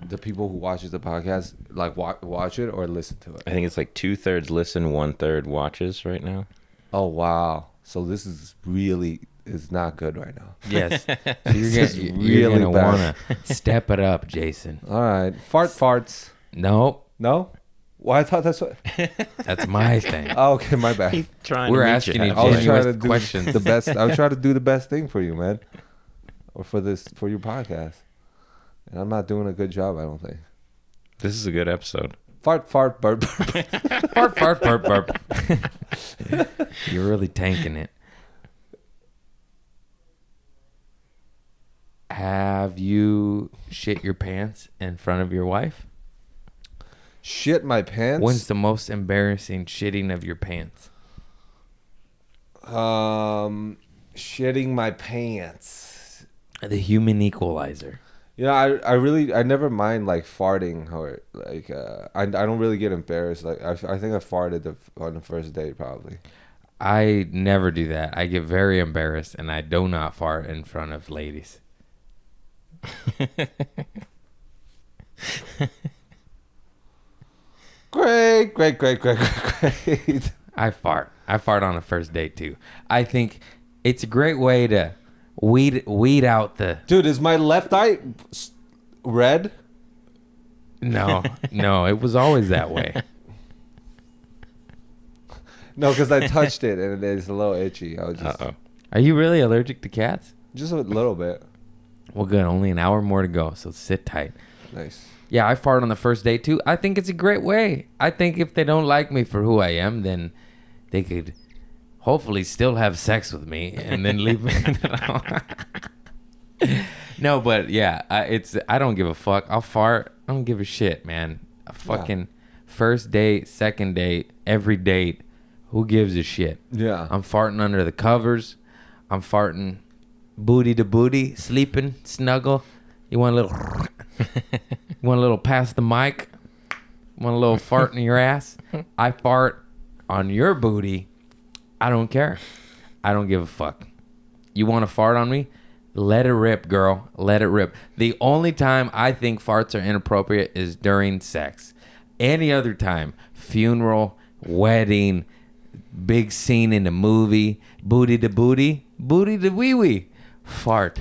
the people who watches the podcast like watch it or listen to it? I think it's like 2/3 listen, 1/3 watches right now. Oh wow! So this is really is not good right now. Yes. This is You're really gonna bad. wanna step it up, Jason. All right, farts. Nope. No. Well, I thought that's what. That's my thing. Oh, okay, my bad. Trying We're to meet asking you halfway. I was genuine trying to do questions. the best. I was trying to do the best thing for you, man, or for your podcast, and I'm not doing a good job. I don't think. This is a good episode. Fart, burp, burp. Fart, burp. You're really tanking it. Have you shit your pants in front of your wife? Shit my pants. When's the most embarrassing shitting of your pants? Shitting my pants. The human equalizer. You know, I never mind like farting or like I don't really get embarrassed. Like I think I farted on the first date probably. I never do that. I get very embarrassed and I do not fart in front of ladies. Great. I fart. I fart on a first date too. I think it's a great way to weed out the. Dude, is my left eye red? No, it was always that way. No, because I touched it and it's a little itchy. I was just, Are you really allergic to cats? just a little bit. Well, good. Only an hour more to go, so sit tight. Nice. Yeah, I fart on the first date too. I think it's a great way. I think if they don't like me for who I am, then they could hopefully still have sex with me and then leave me. No, but yeah, I don't give a fuck. I'll fart. I don't give a shit, man. A fucking first date, second date, every date. Who gives a shit? Yeah. I'm farting under the covers. I'm farting booty to booty, sleeping, snuggle. You want a little? You want a little pass the mic? Want a little fart in your ass? I fart on your booty. I don't care. I don't give a fuck. You want to fart on me? Let it rip, girl. Let it rip. The only time I think farts are inappropriate is during sex. Any other time, funeral, wedding, big scene in a movie, booty to booty, booty to wee wee, fart.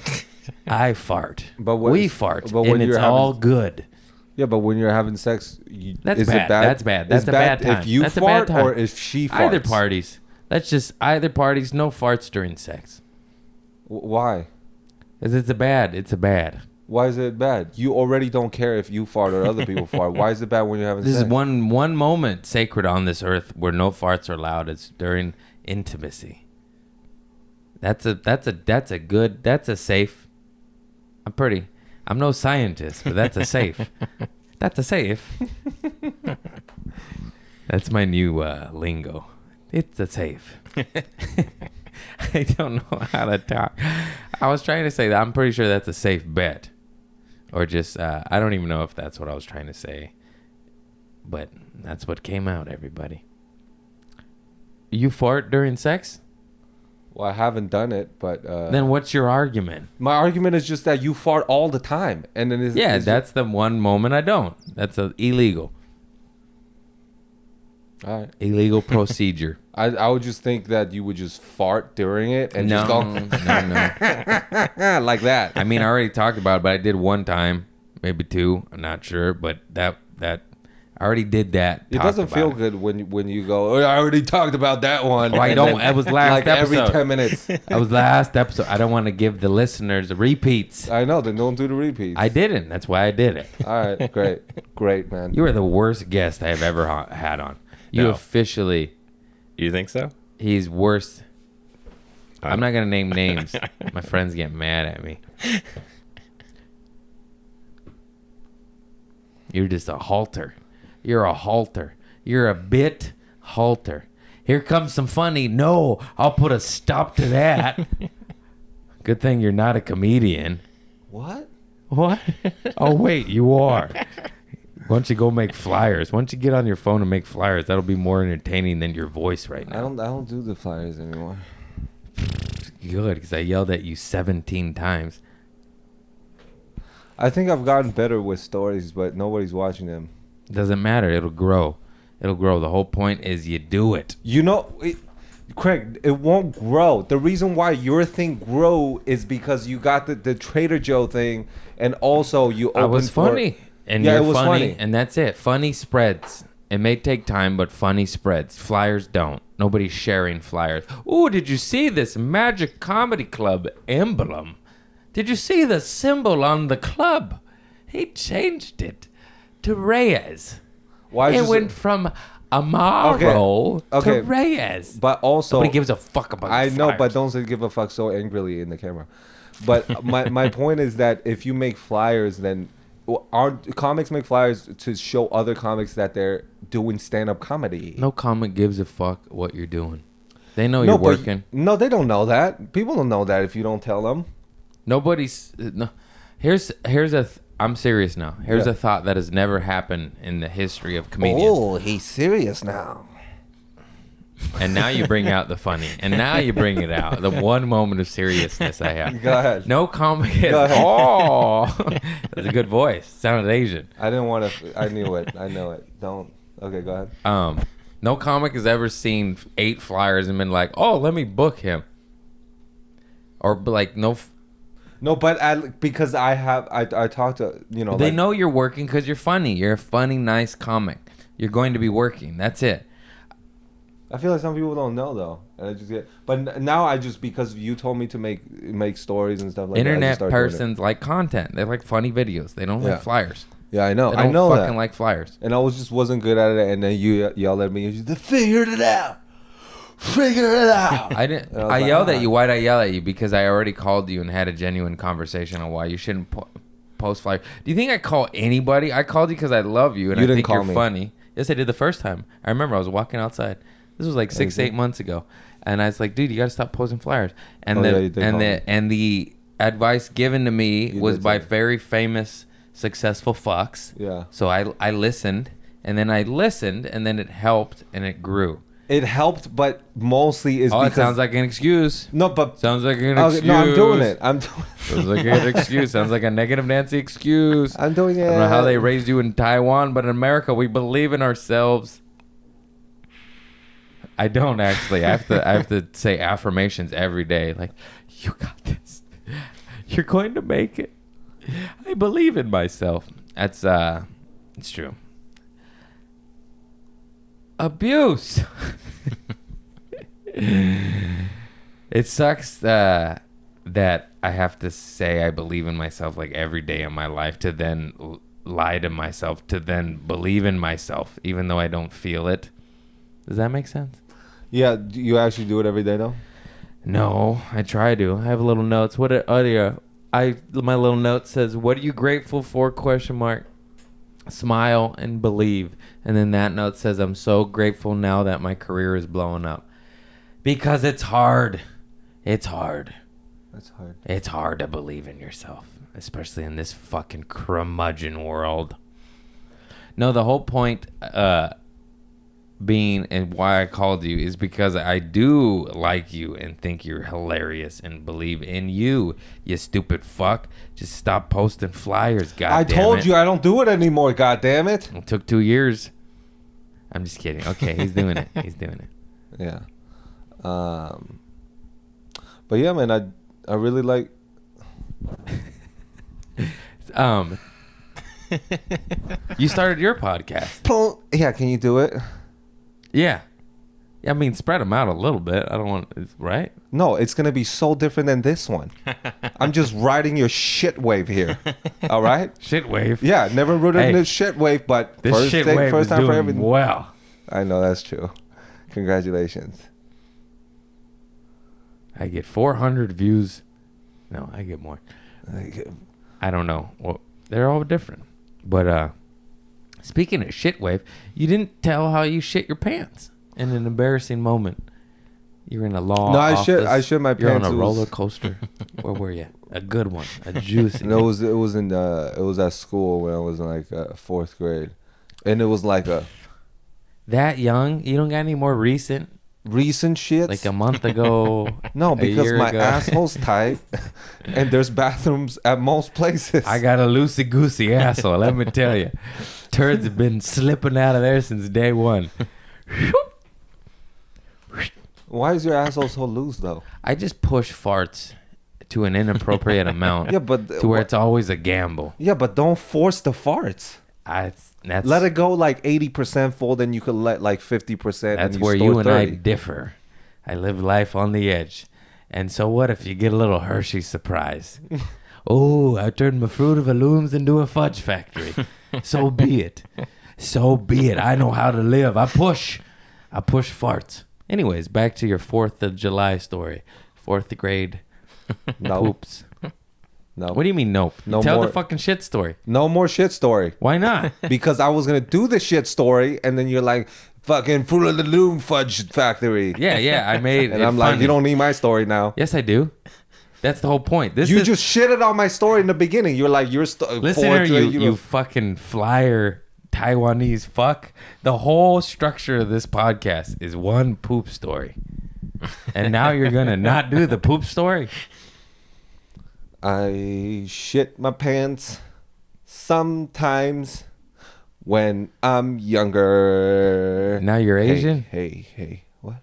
I fart. But when- we fart, but when and it's you're all having- good. Yeah, but when you're having sex, That's is bad. it bad? That's bad. That's It's a bad time. If you That's a fart bad time. or if she farts. Either parties. That's just either parties. No farts during sex. Why? Cause it's a bad. Why is it bad? You already don't care if you fart or other people fart. Why is it bad when you're having This sex? is one moment sacred on this earth where no farts are allowed. It's during intimacy. That's a safe. I'm no scientist, but that's a safe. That's a safe. That's my new lingo. It's a safe. I don't know how to talk. I was trying to say that I'm pretty sure that's a safe bet. Or just, I don't even know if that's what I was trying to say. But that's what came out, everybody. You fart during sex? Well, I haven't done it, but Then what's your argument? my argument is just that you fart all the time, and then Yeah, it's that's the one moment I don't. That's illegal. all right. Illegal procedure. I would just think that you would just fart during it and No, just go no. like that. I mean, I already talked about it, but I did one time, maybe two. I'm not sure, but that I already did that. It talked doesn't feel about good when you go. Oh, I already talked about that one. Well, I And don't. then, It was last like every episode. 10 minutes. That was last episode. I don't want to give the listeners repeats. I know. Then don't do the repeats. I didn't. That's why I did it. All right, great, man. You are the worst guest I have ever had on. You No. officially. You think so? He's worse. I'm not gonna name names. My friends get mad at me. You're just a halter. You're a halter. You're a bit halter. Here comes some funny. No, I'll put a stop to that. Good thing you're not a comedian. What? What? Oh wait, you are. Why don't you go make flyers? Why don't you get on your phone and make flyers? That'll be more entertaining than your voice right I now. don't do the flyers anymore. Good, because I yelled at you 17 times. I think I've gotten better with stories, but nobody's watching them. Doesn't matter. It'll grow. It'll grow. The whole point is you do it. You know, Craig, it won't grow. The reason why your thing grow is because you got the Trader Joe thing, and also you opened I was funny. And Yeah, you're it was funny. And that's it. Funny spreads. It may take time, but funny spreads. Flyers don't. Nobody's sharing flyers. Ooh, did you see this Magic Comedy Club emblem? Did you see the symbol on the club? He changed it to Reyes. Why It just, went from Amaro Okay. to Reyes. But also, Nobody gives a fuck about I the know, but flyers. don't say give a fuck so angrily in the camera. But my point is that if you make flyers, then our comics make flyers to show other comics that they're doing stand-up comedy. No comic gives a fuck what you're doing. They know No, you're but- working. No, they don't know that. People don't know that if you don't tell them. Nobody's no. Here's I'm serious now. Here's Yeah. a thought that has never happened in the history of comedians. He's serious now. And now you bring out the funny. And now you bring it out. The one moment of seriousness I have. Go ahead. No comic is, Go ahead. oh, that's a good voice. Sounded Asian. I didn't want to. I knew it. I know it. Don't. Okay, go ahead. No comic has ever seen 8 flyers and been like, "Oh, let me book him," or like no. No, but because I talked to They know you're working because you're funny. You're a funny, nice comic. You're going to be working. That's it. I feel like some people don't know though, and I just get. But now I just because you told me to make stories and stuff like that. I Internet just started doing it. persons like content. They like funny videos. They don't Yeah. like flyers. Yeah, I know. They I don't know fucking that. like flyers. And I wasn't good at it, and then you yelled at me. You just figured it out. Figure it out. I didn't. And I was I like, yelled "Ah." at you. Why'd I yell at you? Because I already called you and had a genuine conversation on why you shouldn't post flyers. Do you think I call anybody? I called you because I love you and You I didn't think call you're me. funny. Yes, I did the first time. I remember I was walking outside. This was like 6, 8 months ago, and I was like, "Dude, you got to stop posting flyers." And Oh, the yeah, you did call me. and the advice given to me You was did by say. very famous, successful fucks. Yeah. So I listened, and then it helped, and it grew. It helped, but mostly is Oh, because it sounds like an excuse. no, but Sounds like an okay, excuse. no, I'm doing it. I'm doing. Sounds like an excuse. Sounds like a negative Nancy excuse. I'm doing it. I don't know how they raised you in Taiwan, but in America, we believe in ourselves. I don't actually. I have to say affirmations every day. Like, you got this. You're going to make it. I believe in myself. That's it's true. Abuse. It sucks that I have to say I believe in myself like every day of my life to then lie to myself to then believe in myself even though I don't feel it. Does that make sense? Yeah, do you actually do it every day though? No, I try to. I have little notes. What are you? My little note says, "What are you grateful for?" Question mark. Smile and believe. And then that note says, "I'm so grateful now that my career is blowing up." Because it's hard. It's hard. That's hard. It's hard to believe in yourself, especially in this fucking curmudgeon world. No, the whole point being and why I called you is because I do like you and think you're hilarious and believe in you, you stupid fuck. Just stop posting flyers, goddamn I told you I don't do it anymore. God damn it. It took 2 years. I'm just kidding. Okay, he's doing it. He's doing it. Yeah. But yeah, man, I really like. You started your podcast. Yeah, can you do it? Yeah. I mean, spread them out a little bit. I don't want, right? No, it's gonna be so different than this one. I'm just riding your shit wave here. All right? Shit wave. Yeah, never ridden Hey, this shit wave, but This first shit thing, wave first is time for doing everything. well. I know that's true. Congratulations. I get 400 views. No, I get more. I don't know. Well, they're all different. But speaking of shit wave, you didn't tell how you shit your pants in an embarrassing moment. You're in a law No, office. I shit my You're pants. on a It was- roller coaster. Where were you? A good one. A juicy. No, it was at school when I was in like 4th grade, and it was like a That young? You don't got any more recent? recent shit. Like a month ago? No, a because year my ago? asshole's tight, and there's bathrooms at most places. I got a loosey goosey asshole. Let me tell you, turds have been slipping out of there since day one. Why is your asshole so loose though? I just push farts to an inappropriate amount. Yeah, but to where it's always a gamble. yeah, but don't force the farts. That's Let it go like 80% full, then you could let like 50%. That's and where store you and I 30. differ. I live life on the edge. And so what if you get a little Hershey surprise? Oh, I turned my Fruit of the Looms into a fudge factory. So be it. So be it. I know how to live. I push farts. Anyways, back to your 4th of July story. 4th grade No, poops. no, What do you mean nope? No Tell more. the fucking shit story. no more shit story. Why not? Because I was gonna do the shit story, and then you're like, fucking Fruit of the Loom fudge factory. Yeah, I made And it I'm like, funny. you don't need my story now. Yes, I do. That's the whole point. This You is, just shitted on my story in the beginning. You're like, you're listen here, you fucking flyer Taiwanese fuck. The whole structure of this podcast is one poop story. And now you're gonna not do the poop story? I shit my pants sometimes when I'm younger. Now you're Hey, Asian? Hey, what?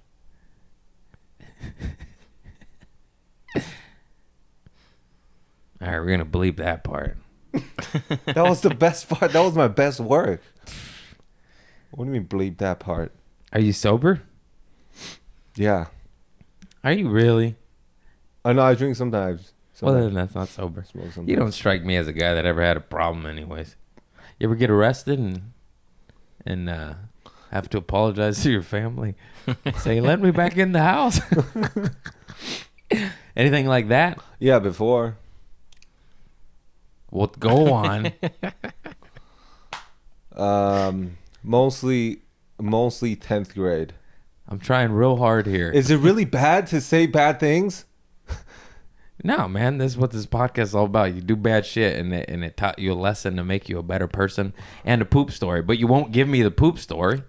All right, we're going to bleep that part. That was the best part. That was my best work. What do you mean bleep that part? Are you sober? Yeah. Are you really? I know I drink sometimes. Well, then that's not sober. Smoke sometimes. You don't strike me as a guy that ever had a problem anyways. You ever get arrested and have to apologize to your family? Say, let me back in the house. Anything like that? Yeah, before. Well, go on. Mostly 10th grade. I'm trying real hard here. Is it really bad to say bad things? No, man, this is what this podcast is all about. You do bad shit, and it taught you a lesson to make you a better person and a poop story. But you won't give me the poop story,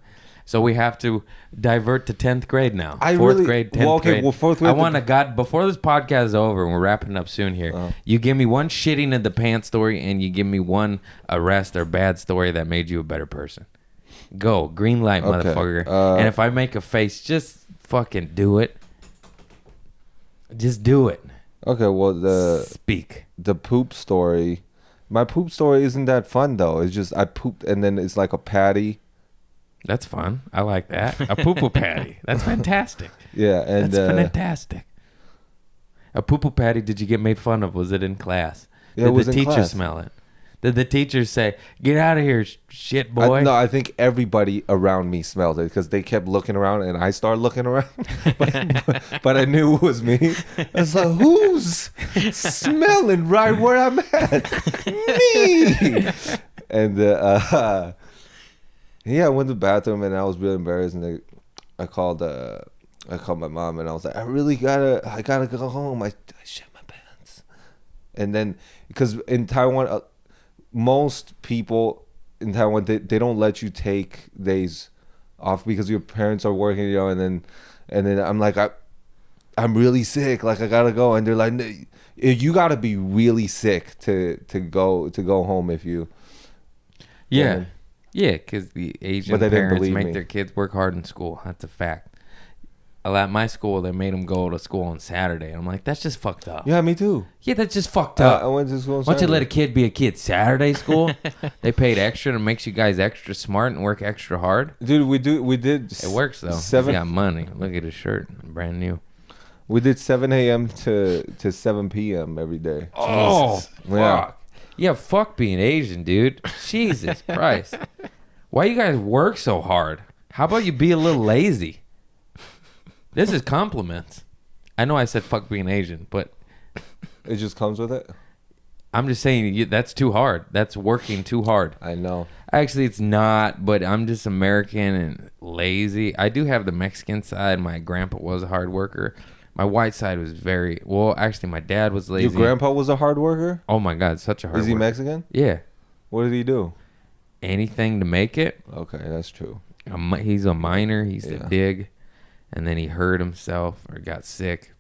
so we have to divert to 10th grade now. Fourth grade, 10th grade. Well, fourth grade. I want to, before this podcast is over, and we're wrapping up soon here, you give me one shitting in the pants story, and you give me one arrest or bad story that made you a better person. Go. Green light, Okay, motherfucker. And if I make a face, just fucking do it. Just do it. Okay, well Speak. the poop story. My poop story isn't that fun though. It's just I pooped and then it's like a patty. That's fun. I like that. A poo-poo patty. That's fantastic. Yeah, and That's fantastic. A poo-poo patty, did you get made fun of? Was it in class? Yeah, Did it was the in teacher class. smell it? Did the teacher say, get out of here, shit boy? No, I think everybody around me smelled it because they kept looking around and I started looking around, but I knew it was me. I was like, "Who's smelling right where I'm at?" Me. And yeah, I went to the bathroom and I was really embarrassed. And I called my mom and I was like, I gotta go home. I shit my pants. And then because in Taiwan. Most people in Taiwan they don't let you take days off because your parents are working, you know, and then I'm like I'm really sick, like I gotta go, and they're like, "No, you gotta be really sick to go home if you Yeah. Yeah, because the Asian But they didn't parents believe make me. their kids work hard in school. That's a fact. At my school, they made them go to school on Saturday. I'm like, that's just fucked up. Yeah, me too. Yeah, that's just fucked up. I went to school on Why don't you let a Saturday. kid be a kid? Saturday school, they paid extra and it makes you guys extra smart and work extra hard. Dude, we did It works though. seven He's got money. Look at his shirt, brand new. we did 7 a.m. to 7 p.m. every day. Oh, Yeah. fuck. Yeah, fuck being Asian, dude. Jesus Christ. Why you guys work so hard? How about you be a little lazy? This is compliments. I know I said fuck being Asian, but It just comes with it. I'm just saying that's too hard. That's working too hard. I know. Actually, it's not, but I'm just American and lazy. I do have the Mexican side. My grandpa was a hard worker. My white side was actually, my dad was lazy. Your grandpa was a hard worker? Oh my God, such a hard Is he worker. Mexican? Yeah. What did he do? Anything to make it. Okay, that's true. He's a miner. He used to Yeah. dig, and then he hurt himself or got sick.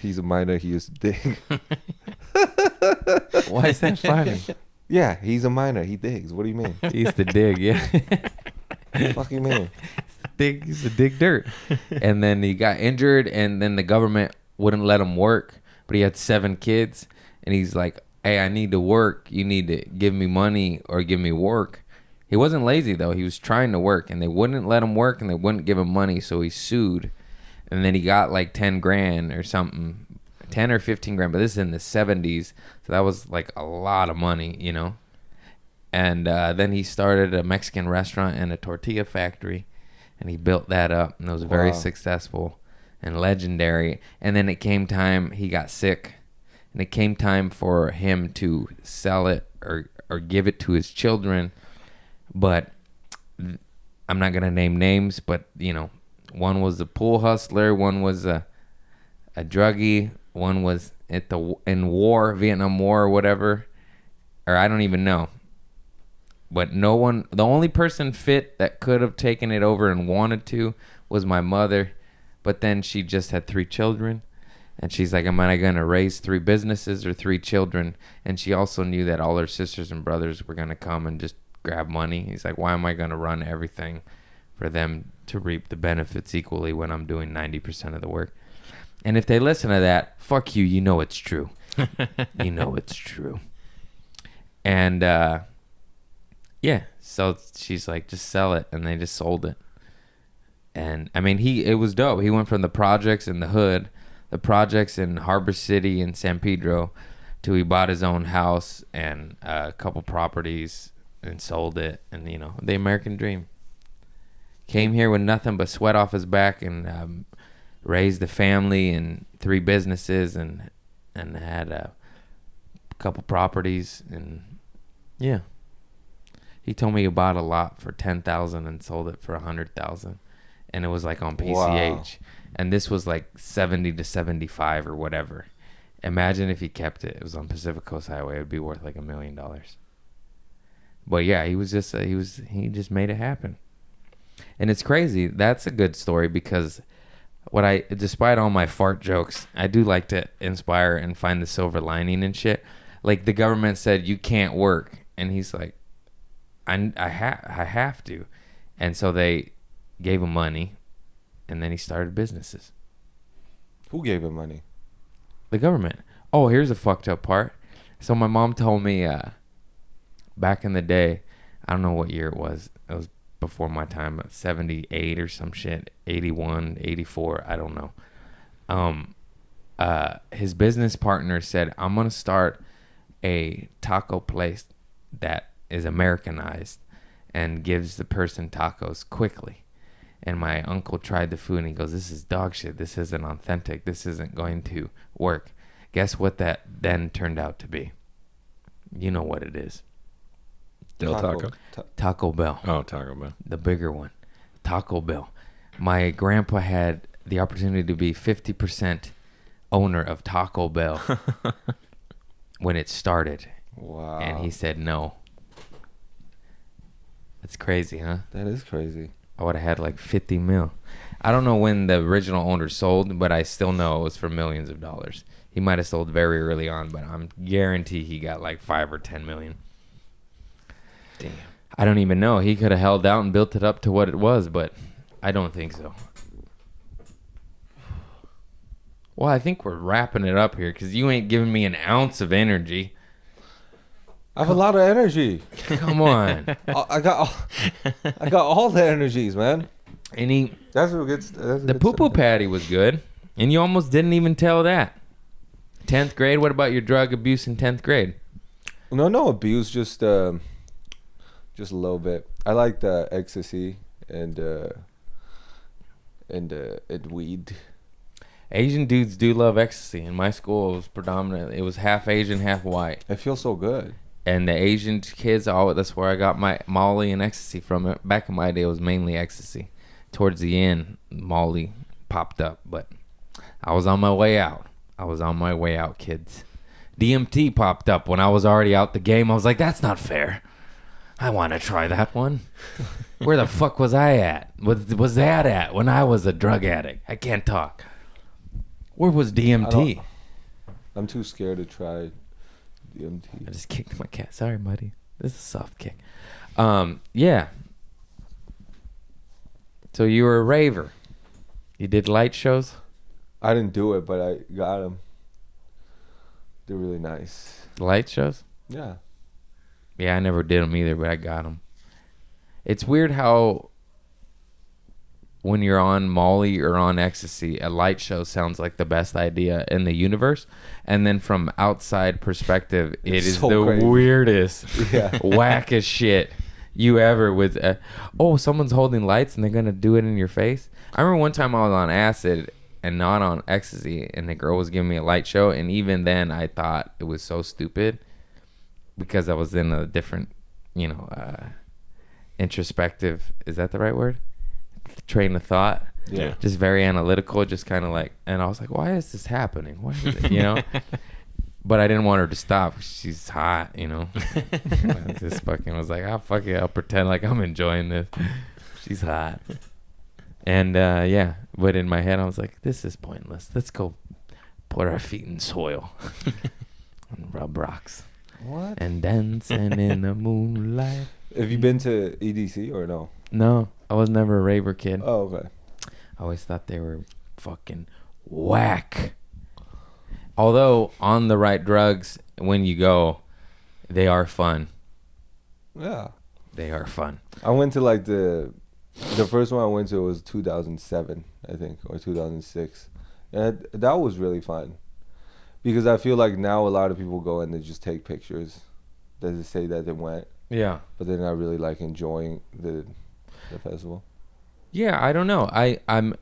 He's a miner. He used to dig. Why is that funny? Yeah, he's a miner. He digs. What do you mean? He used to dig, yeah. Fuck you mean? He used to dig dirt. And then he got injured, and then the government wouldn't let him work. But he had 7 kids, and he's like, hey, I need to work. You need to give me money or give me work. He wasn't lazy, though. He was trying to work, and they wouldn't let him work, and they wouldn't give him money, so he sued. And then he got like 10 grand or something, 10 or 15 grand, but this is in the 70s. So that was like a lot of money, you know? And then he started a Mexican restaurant and a tortilla factory, and he built that up, and it was very Wow. successful and legendary. And then it came time, he got sick, and it came time for him to sell it or give it to his children. But I'm not going to name names, but, you know, one was a pool hustler, one was a druggie, one was in war, Vietnam War or whatever, or I don't even know. But the only person fit that could have taken it over and wanted to was my mother. But then she just had 3 children, and she's like, am I going to raise 3 businesses or 3 children? And she also knew that all her sisters and brothers were going to come and just grab money. He's like, why am I going to run everything for them to reap the benefits equally when I'm doing 90% of the work? And if they listen to that, fuck you. You know it's true. You know it's true. And yeah, so she's like, just sell it, and they just sold it. And I mean, it was dope. He went from the projects in the hood, the projects in Harbor City and San Pedro, to he bought his own house and a couple properties and sold it. And you know, the American dream. Came here with nothing but sweat off his back and raised a family and 3 businesses and had a couple properties. And yeah, he told me he bought a lot for $10,000 and sold it for $100,000, and it was like on PCH. Wow. And this was like 70 to 75 or whatever. Imagine if he kept it. It was on Pacific Coast Highway. It would be worth like $1 million. But yeah, he just made it happen. And it's crazy. That's a good story because despite all my fart jokes, I do like to inspire and find the silver lining and shit. Like the government said, you can't work. And he's like, I have to. And so they gave him money, and then he started businesses. Who gave him money? The government. Oh, here's a fucked up part. So my mom told me back in the day, I don't know what year it was before my time, 78 or some shit, 81, 84, I don't know. His business partner said, I'm going to start a taco place that is Americanized and gives the person tacos quickly. And my uncle tried the food and he goes, this is dog shit. This isn't authentic. This isn't going to work. Guess what that then turned out to be? You know what it is. Del Taco? Taco Bell. Oh, Taco Bell. The bigger one. Taco Bell. My grandpa had the opportunity to be 50% owner of Taco Bell when it started. Wow. And he said no. That's crazy, huh? That is crazy. I would have had like 50 mil. I don't know when the original owner sold, but I still know it was for millions of dollars. He might have sold very early on, but I'm guarantee he got like 5 or 10 million. Damn. I don't even know. He could have held out and built it up to what it was, but I don't think so. Well, I think we're wrapping it up here because you ain't giving me an ounce of energy. I have a lot of energy. Come on. I got all the energies, man. And That's what gets. the poo-poo patty was good, and you almost didn't even tell that. 10th grade. What about your drug abuse in 10th grade? No abuse, just a little bit. I like the ecstasy and weed. Asian dudes do love ecstasy. In my school, it was predominantly, it was half Asian, half white. It feels so good. And the Asian kids, that's where I got my Molly and ecstasy from. Back in my day, it was mainly ecstasy. Towards the end, Molly popped up, but I was on my way out. Kids. DMT popped up when I was already out the game. I was like, that's not fair. I want to try that one. Where the fuck was I at? Was that at when I was a drug addict? I can't talk. Where was DMT? I'm too scared to try DMT. I just kicked my cat. Sorry, buddy. This is a soft kick. Yeah. So you were a raver. You did light shows? I didn't do it, but I got them. They're really nice. Light shows? Yeah. Yeah, I never did them either, but I got them. It's weird how when you're on Molly or on ecstasy, a light show sounds like the best idea in the universe. And then from outside perspective, it is so the crazy. weirdest, Yeah. wackest shit you ever with. Someone's holding lights and they're going to do it in your face. I remember one time I was on acid and not on ecstasy, and the girl was giving me a light show. And even then I thought it was so stupid because I was in a different, introspective, is that the right word? Train of thought. Yeah. Just very analytical, just kind of like, and I was like, why is this happening? Why is it, But I didn't want her to stop. She's hot, I just fucking was like, fuck it, I'll pretend like I'm enjoying this. She's hot. And yeah, but in my head I was like, this is pointless. Let's go put our feet in soil and rub rocks. What? And dancing in the moonlight. Have you been to EDC or no? No, I was never a raver kid. Oh, okay. I always thought they were fucking whack. Although on the right drugs, when you go, they are fun. Yeah. They are fun. I went to like the first one I went to was 2007, I think, or 2006. And that was really fun. Because I feel like now a lot of people go and they just take pictures. They just say that they went, Yeah. but they're not really like enjoying the festival. Yeah, I don't know. I'm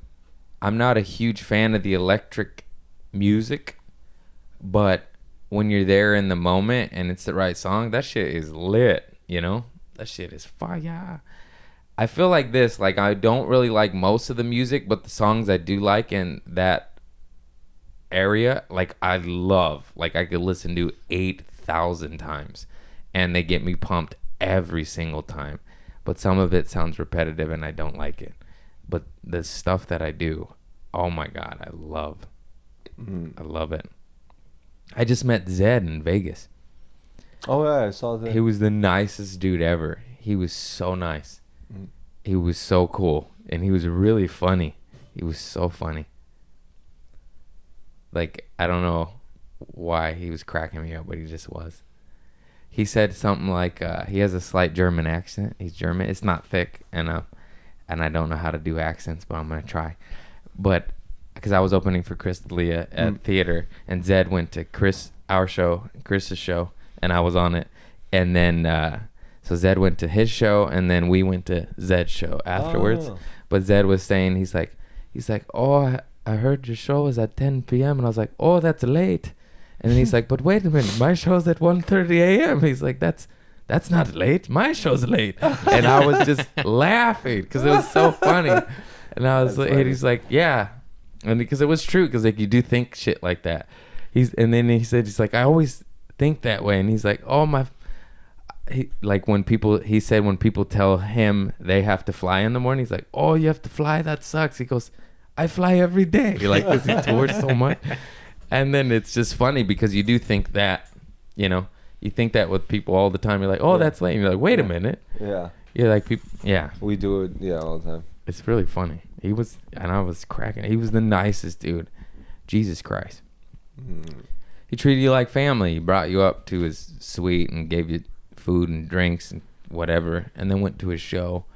not a huge fan of the electric music, but when you're there in the moment and it's the right song, that shit is lit, you know? That shit is fire. I feel like this, like I don't really like most of the music, but the songs I do like in that area, like I love, like I could listen to 8,000 times and they get me pumped every single time. But some of it sounds repetitive and I don't like it. But the stuff that I do, oh my God, I love. I love it. I just met Zed in Vegas. Oh yeah, I saw that. He was the nicest dude ever. He was so nice. He was so cool. And he was really funny. He was so funny. Like, I don't know why he was cracking me up, but he just was. He said something like, he has a slight German accent. He's German. It's not thick, and I don't know how to do accents, but I'm going to try. But, because I was opening for Chris D'Elia at theater, and Zed went to Chris's show, and I was on it. And then, so Zed went to his show, and then we went to Zed's show afterwards. Oh. But Zed was saying, he's like, oh, I heard your show was at 10 p.m. And I was like, oh, that's late. And then he's like, but wait a minute, my show's at 1:30 a.m. He's like, that's not late. My show's late. And I was just laughing because it was so funny. And I was like, and he's like, yeah. And because it was true, because like you do think shit like that. And then he said, he's like, I always think that way. And he's like, oh my, he said when people tell him they have to fly in the morning, he's like, oh, you have to fly? That sucks. He goes, I fly every day. Like, because he tours so much. And then it's just funny because you do think that, you know, you think that with people all the time. You're like, oh, that's late. And you're like, wait a minute. Yeah. You're like, people, yeah. We do it, yeah, all the time. It's really funny. And I was cracking. He was the nicest dude. Jesus Christ. He treated you like family. He brought you up to his suite and gave you food and drinks and whatever. And then went to his show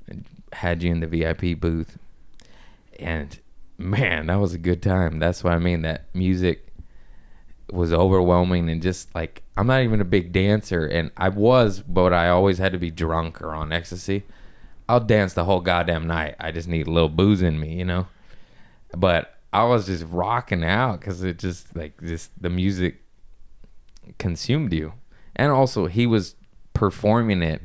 and had you in the VIP booth. And man, that was a good time. That's what I mean. That music was overwhelming, and just like, I'm not even a big dancer, and I was, but I always had to be drunk or on ecstasy. I'll dance the whole goddamn night. I just need a little booze in me, you know? But I was just rocking out because it just, like, the music consumed you. And also, he was performing it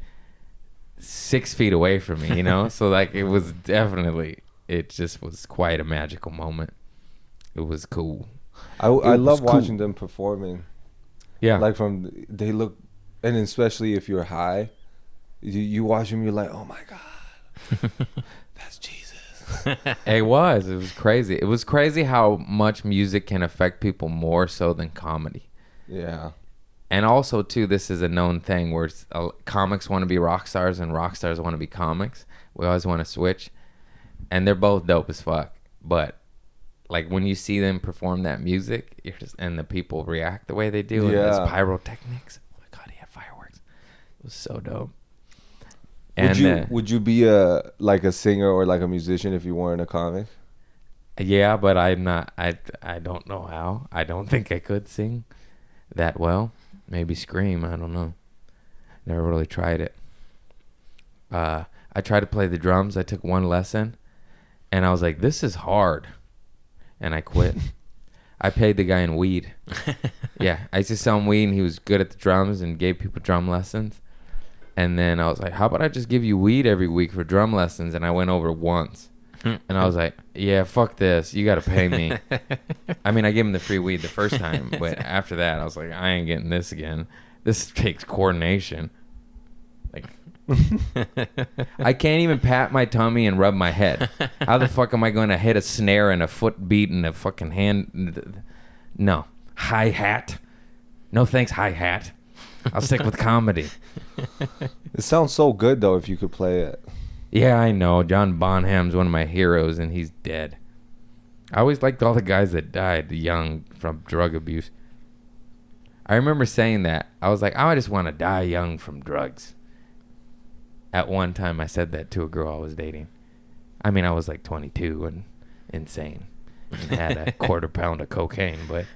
6 feet away from me, you know? So, like, it was definitely... It just was quite a magical moment. It was cool. I love watching them performing. Yeah. Like they look, and especially if you're high, you watch them, you're like, oh my God, that's Jesus. It was crazy. It was crazy how much music can affect people more so than comedy. Yeah. And also, too, this is a known thing where comics want to be rock stars and rock stars want to be comics. We always want to switch. And they're both dope as fuck. But, like, when you see them perform that music, and the people react the way they do, and those pyrotechnics. Oh, my God, he had fireworks. It was so dope. And would you be a singer or like a musician if you weren't a comic? Yeah, but I'm not. I don't know how. I don't think I could sing that well. Maybe scream. I don't know. Never really tried it. I tried to play the drums. I took one lesson. And I was like, this is hard. And I quit. I paid the guy in weed. Yeah, I used to sell him weed, and he was good at the drums and gave people drum lessons. And then I was like, how about I just give you weed every week for drum lessons? And I went over once. And I was like, yeah, fuck this. You got to pay me. I mean, I gave him the free weed the first time. But after that, I was like, I ain't getting this again. This takes coordination. Like... I can't even pat my tummy and rub my head. How the fuck am I going to hit a snare and a foot beat and a fucking hand? No. Hi-hat. No thanks, hi-hat. I'll stick with comedy. It sounds so good though if you could play it. Yeah, I know. John Bonham's one of my heroes, and he's dead. I always liked all the guys that died young from drug abuse. I remember saying that. I was like, I just want to die young from drugs. At one time, I said that to a girl I was dating. I mean, I was like 22 and insane. And had a quarter pound of cocaine, but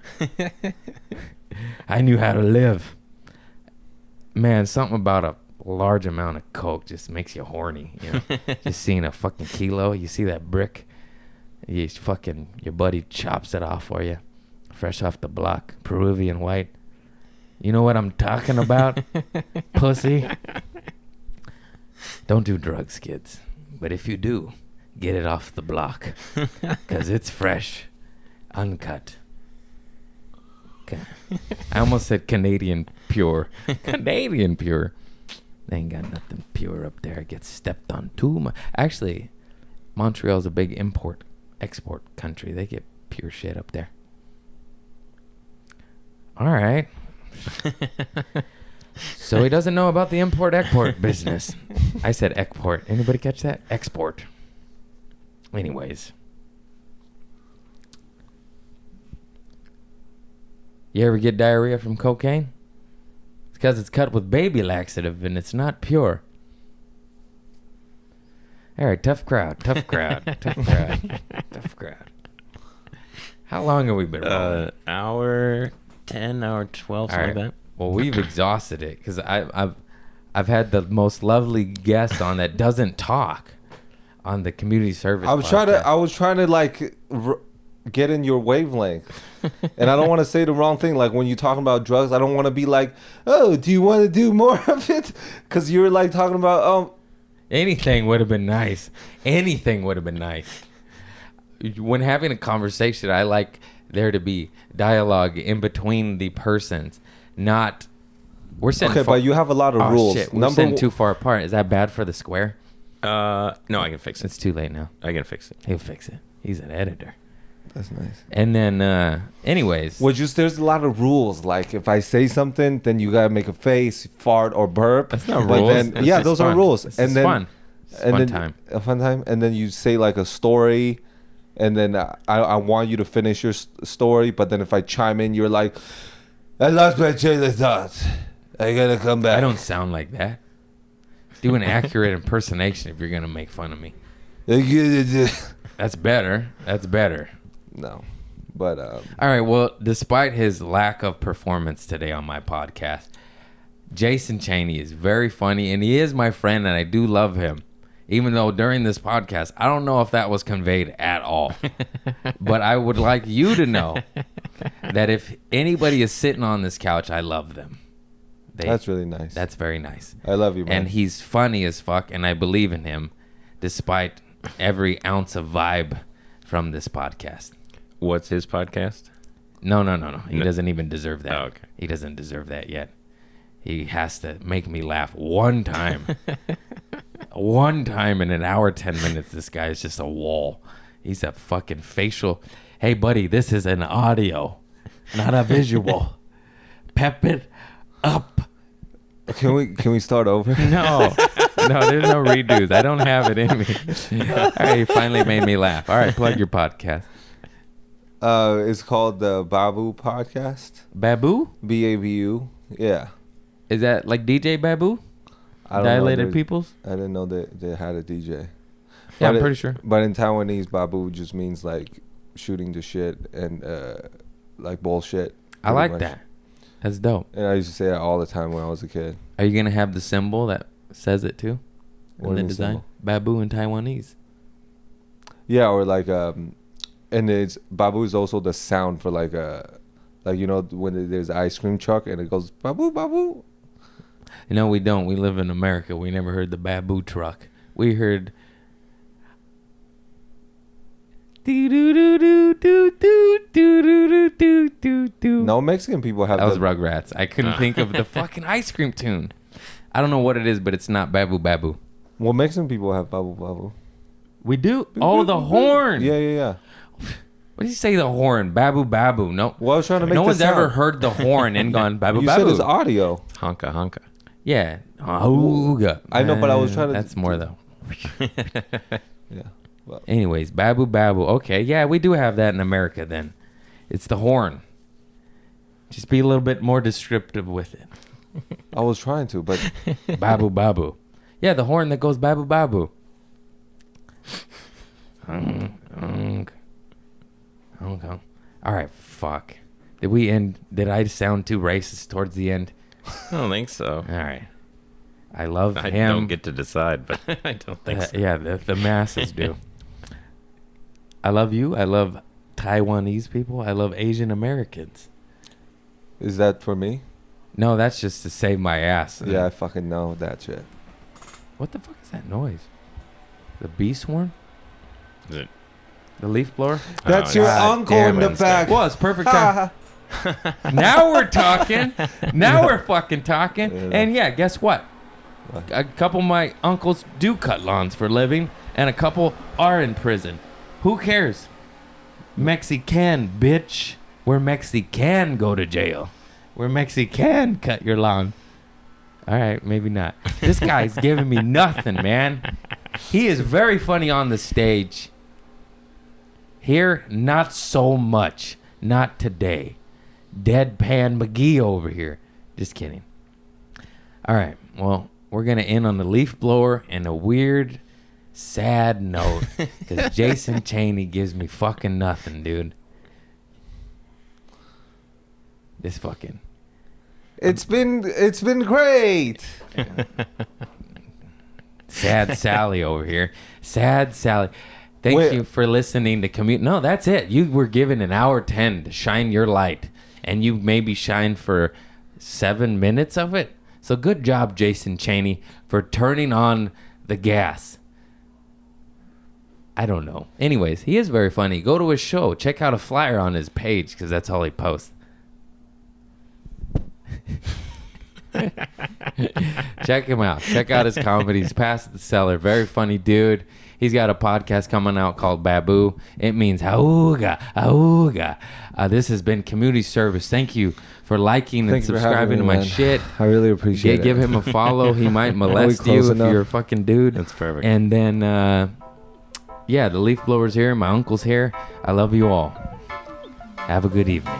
I knew how to live. Man, something about a large amount of coke just makes you horny, you know. Just seeing a fucking kilo, you see that brick, your buddy chops it off for you, fresh off the block, Peruvian white. You know what I'm talking about, pussy? Don't do drugs, kids. But if you do, get it off the block, because it's fresh, uncut. Okay. I almost said Canadian pure. Canadian pure. They ain't got nothing pure up there. It gets stepped on too much. Actually, Montreal's a big export country. They get pure shit up there. All right. So he doesn't know about the import-export business. I said export. Anybody catch that? Export. Anyways. You ever get diarrhea from cocaine? It's because it's cut with baby laxative and it's not pure. All right, tough crowd. Tough crowd. How long have we been rolling? Hour 10, hour 12, something like that. Well, we've exhausted it because I've had the most lovely guest on that doesn't talk on the community service. I was trying to like get in your wavelength, and I don't want to say the wrong thing. Like when you're talking about drugs, I don't want to be like, oh, do you want to do more of it? Because you're like talking about anything would have been nice. Anything would have been nice. When having a conversation, I like there to be dialogue in between the persons. Not we're sitting okay, but you have a lot of rules. Shit, we're sitting too far apart. Is that bad for the square? No, I can fix it. It's too late now. I can fix it. He'll fix it. He's an editor. That's nice. And then, anyways, there's a lot of rules. Like if I say something, then you gotta make a face, fart, or burp. That's not but rules. Then, That's yeah, just those fun. are rules. This and is then fun. It's and fun then time. a fun time. And then you say like a story, and then I want you to finish your story. But then if I chime in, you're like, I lost my train of thought. I gotta come back. I don't sound like that. Do an accurate impersonation if you're gonna make fun of me. That's better. That's better. No, but all right. Well, despite his lack of performance today on my podcast, Jason Cheny is very funny, and he is my friend, and I do love him. Even though during this podcast, I don't know if that was conveyed at all. But I would like you to know that if anybody is sitting on this couch, I love them. That's really nice. That's very nice. I love you, man. And he's funny as fuck, and I believe in him despite every ounce of vibe from this podcast. What's his podcast? No. He doesn't even deserve that. Oh, okay. He doesn't deserve that yet. He has to make me laugh one time. One time in an hour, 10 minutes, this guy is just a wall. He's a fucking facial. Hey, buddy, this is an audio, not a visual. Pep it up. Can we start over? No, there's no redos. I don't have it in me. All right, you finally made me laugh. All right, plug your podcast. It's called the Babu Podcast. Babu? BABU. Yeah. Is that like DJ Babu? I don't Dilated know. Peoples? I didn't know that they had a DJ. Yeah, I'm pretty sure. But in Taiwanese, Babu just means like shooting the shit and like bullshit. I like much. that. That's dope. And I used to say that all the time when I was a kid. Are you going to have the symbol that says it too? What In the is the design? symbol? Babu in Taiwanese. Yeah, or like and it's Babu is also the sound for like you know when there's an ice cream truck and it goes Babu Babu. You know, we don't. We live in America. We never heard the Babu truck. We heard. No Mexican people have That was the Rugrats. I couldn't think of the fucking ice cream tune. I don't know what it is, but it's not Babu Babu. Well, Mexican people have Babu Babu. We do? Oh, the horn. Yeah. What did you say? The horn, babu babu. No, Well, I was trying to make no the one's ever sound. heard the horn and gone babu You babu. said it's audio. Honka honka. Yeah. Auga. I know, but I was trying to- That's more though. Yeah. Well, Anyways, babu babu. Okay, yeah, we do have that in America. Then, it's the horn. Just be a little bit more descriptive with it. I was trying to, but Babu babu. Yeah, the horn that goes babu babu. Okay. All right, fuck. Did I sound too racist towards the end? I don't think so. All right. I love I him. don't get to decide, but I don't think so. Yeah, the masses do. I love you. I love Taiwanese people. I love Asian Americans. is that for me? No, that's just to save my ass. Yeah, I fucking know that shit. What the fuck is that noise? The bee swarm? Is it? The leaf blower? That's Oh, your God uncle damn in the it. back. Well, it's perfect time. Now we're talking. Now we're fucking talking. Yeah. And yeah, guess what? What? A couple of my uncles do cut lawns for a living, and a couple are in prison. Who cares? Mexican, bitch. Where Mexican go to jail. Where Mexican cut your lawn. All right, maybe not. This guy's giving me nothing, man. He is very funny on the stage. Here, not so much. Not today. Deadpan McGee over here. Just kidding. All right, well, we're going to end on the leaf blower and a weird, sad note. Because Jason Cheny gives me fucking nothing, dude. This fucking... It's been great. Sad Sally over here. Sad Sally. Thank Wait. you for listening to Commute. No, that's it. You were given an hour 10 to shine your light. And you maybe shined for 7 minutes of it. So good job, Jason Cheny, for turning on the gas. I don't know. Anyways, he is very funny. Go to his show. Check out a flyer on his page because that's all he posts. Check him out. Check out his comedy. He's past the cellar. Very funny dude. He's got a podcast coming out called Babu. It means auga, auga. This has been community service. Thank you for liking and Thanks for having subscribing to me, my man. shit. I really appreciate it. Give him a follow. He might molest you close if enough? you're a fucking dude. That's perfect. And then, yeah, the leaf blower's here. My uncle's here. I love you all. Have a good evening.